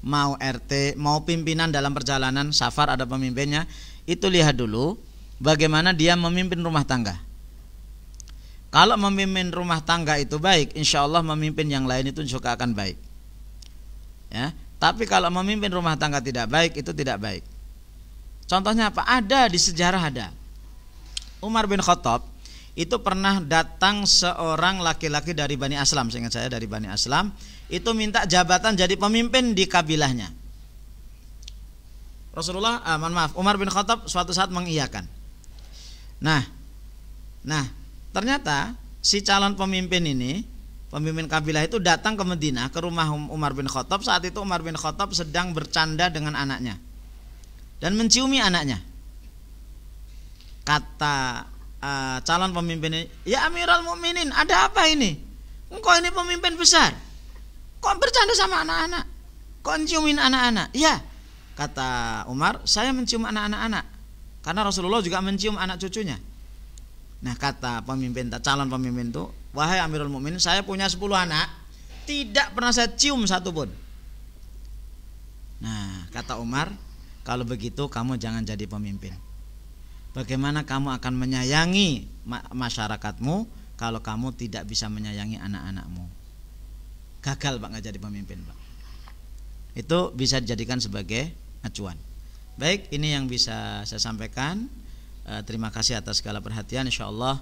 mau RT, mau pimpinan dalam perjalanan safar ada pemimpinnya, itu lihat dulu bagaimana dia memimpin rumah tangga. Kalau memimpin rumah tangga itu baik, insya Allah memimpin yang lain itu juga akan baik. Ya, tapi kalau memimpin rumah tangga tidak baik, itu tidak baik. Contohnya apa? Ada di sejarah ada. Umar bin Khattab itu pernah datang seorang laki-laki dari Bani Aslam, seingat saya dari Bani Aslam, itu minta jabatan jadi pemimpin di kabilahnya. Umar bin Khattab suatu saat mengiyakan. Nah, ternyata si calon pemimpin ini, pemimpin kabilah itu datang ke Madinah, ke rumah Umar bin Khattab. Saat itu Umar bin Khattab sedang bercanda dengan anaknya dan menciumi anaknya. Kata calon pemimpin ini, "Ya Amirul Mukminin, ada apa ini? Engkau ini pemimpin besar, kok bercanda sama anak-anak? Kok menciumin anak-anak?" "Ya," kata Umar, "saya mencium anak-anak karena Rasulullah juga mencium anak cucunya." Nah, kata calon pemimpin itu, "Wahai Amirul Mukminin, saya punya 10 anak, tidak pernah saya cium satu pun." Nah, kata Umar, "Kalau begitu kamu jangan jadi pemimpin. Bagaimana kamu akan menyayangi masyarakatmu kalau kamu tidak bisa menyayangi anak-anakmu? Gagal Pak nggak jadi pemimpin Pak." Itu bisa dijadikan sebagai acuan. Baik, ini yang bisa saya sampaikan. Terima kasih atas segala perhatian. InsyaAllah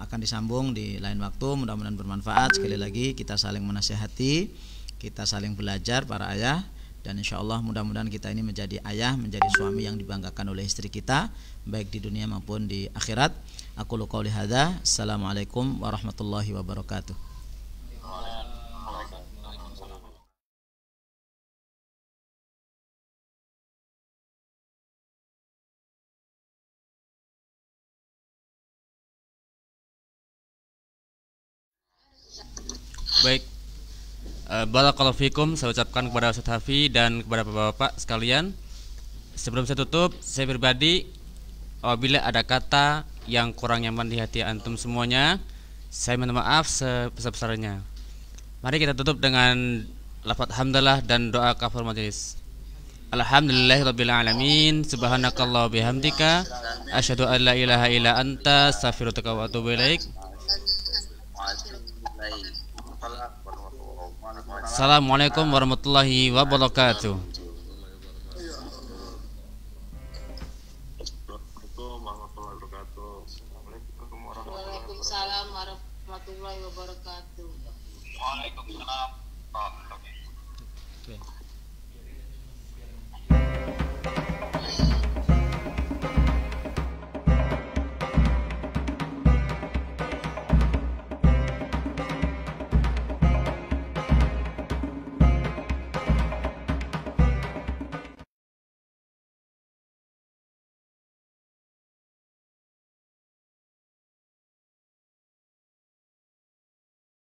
akan disambung di lain waktu. Mudah-mudahan bermanfaat. Sekali lagi kita saling menasihati, kita saling belajar para ayah, dan InsyaAllah mudah-mudahan kita ini menjadi ayah, menjadi suami yang dibanggakan oleh istri kita, baik di dunia maupun di akhirat. Aku qouli hadza. Assalamualaikum warahmatullahi wabarakatuh. Baik, barakallahu fikum, saya ucapkan kepada Ustaz Hafi dan kepada bapak-bapak sekalian. Sebelum saya tutup, saya pribadi apabila ada kata yang kurang nyaman di hati antum semuanya, saya minta maaf sebesar-besarnya. Mari kita tutup dengan lafaz hamdalah dan doa kafar majelis. Alhamdulillahirabbil alamin, subhanakallah bihamdika, asyhadu an la ilaha illa anta, astaghfiruka wa atubu ilaik. Assalamualaikum warahmatullahi wabarakatuh. Waalaikumsalam warahmatullahi wabarakatuh. Waalaikumsalam.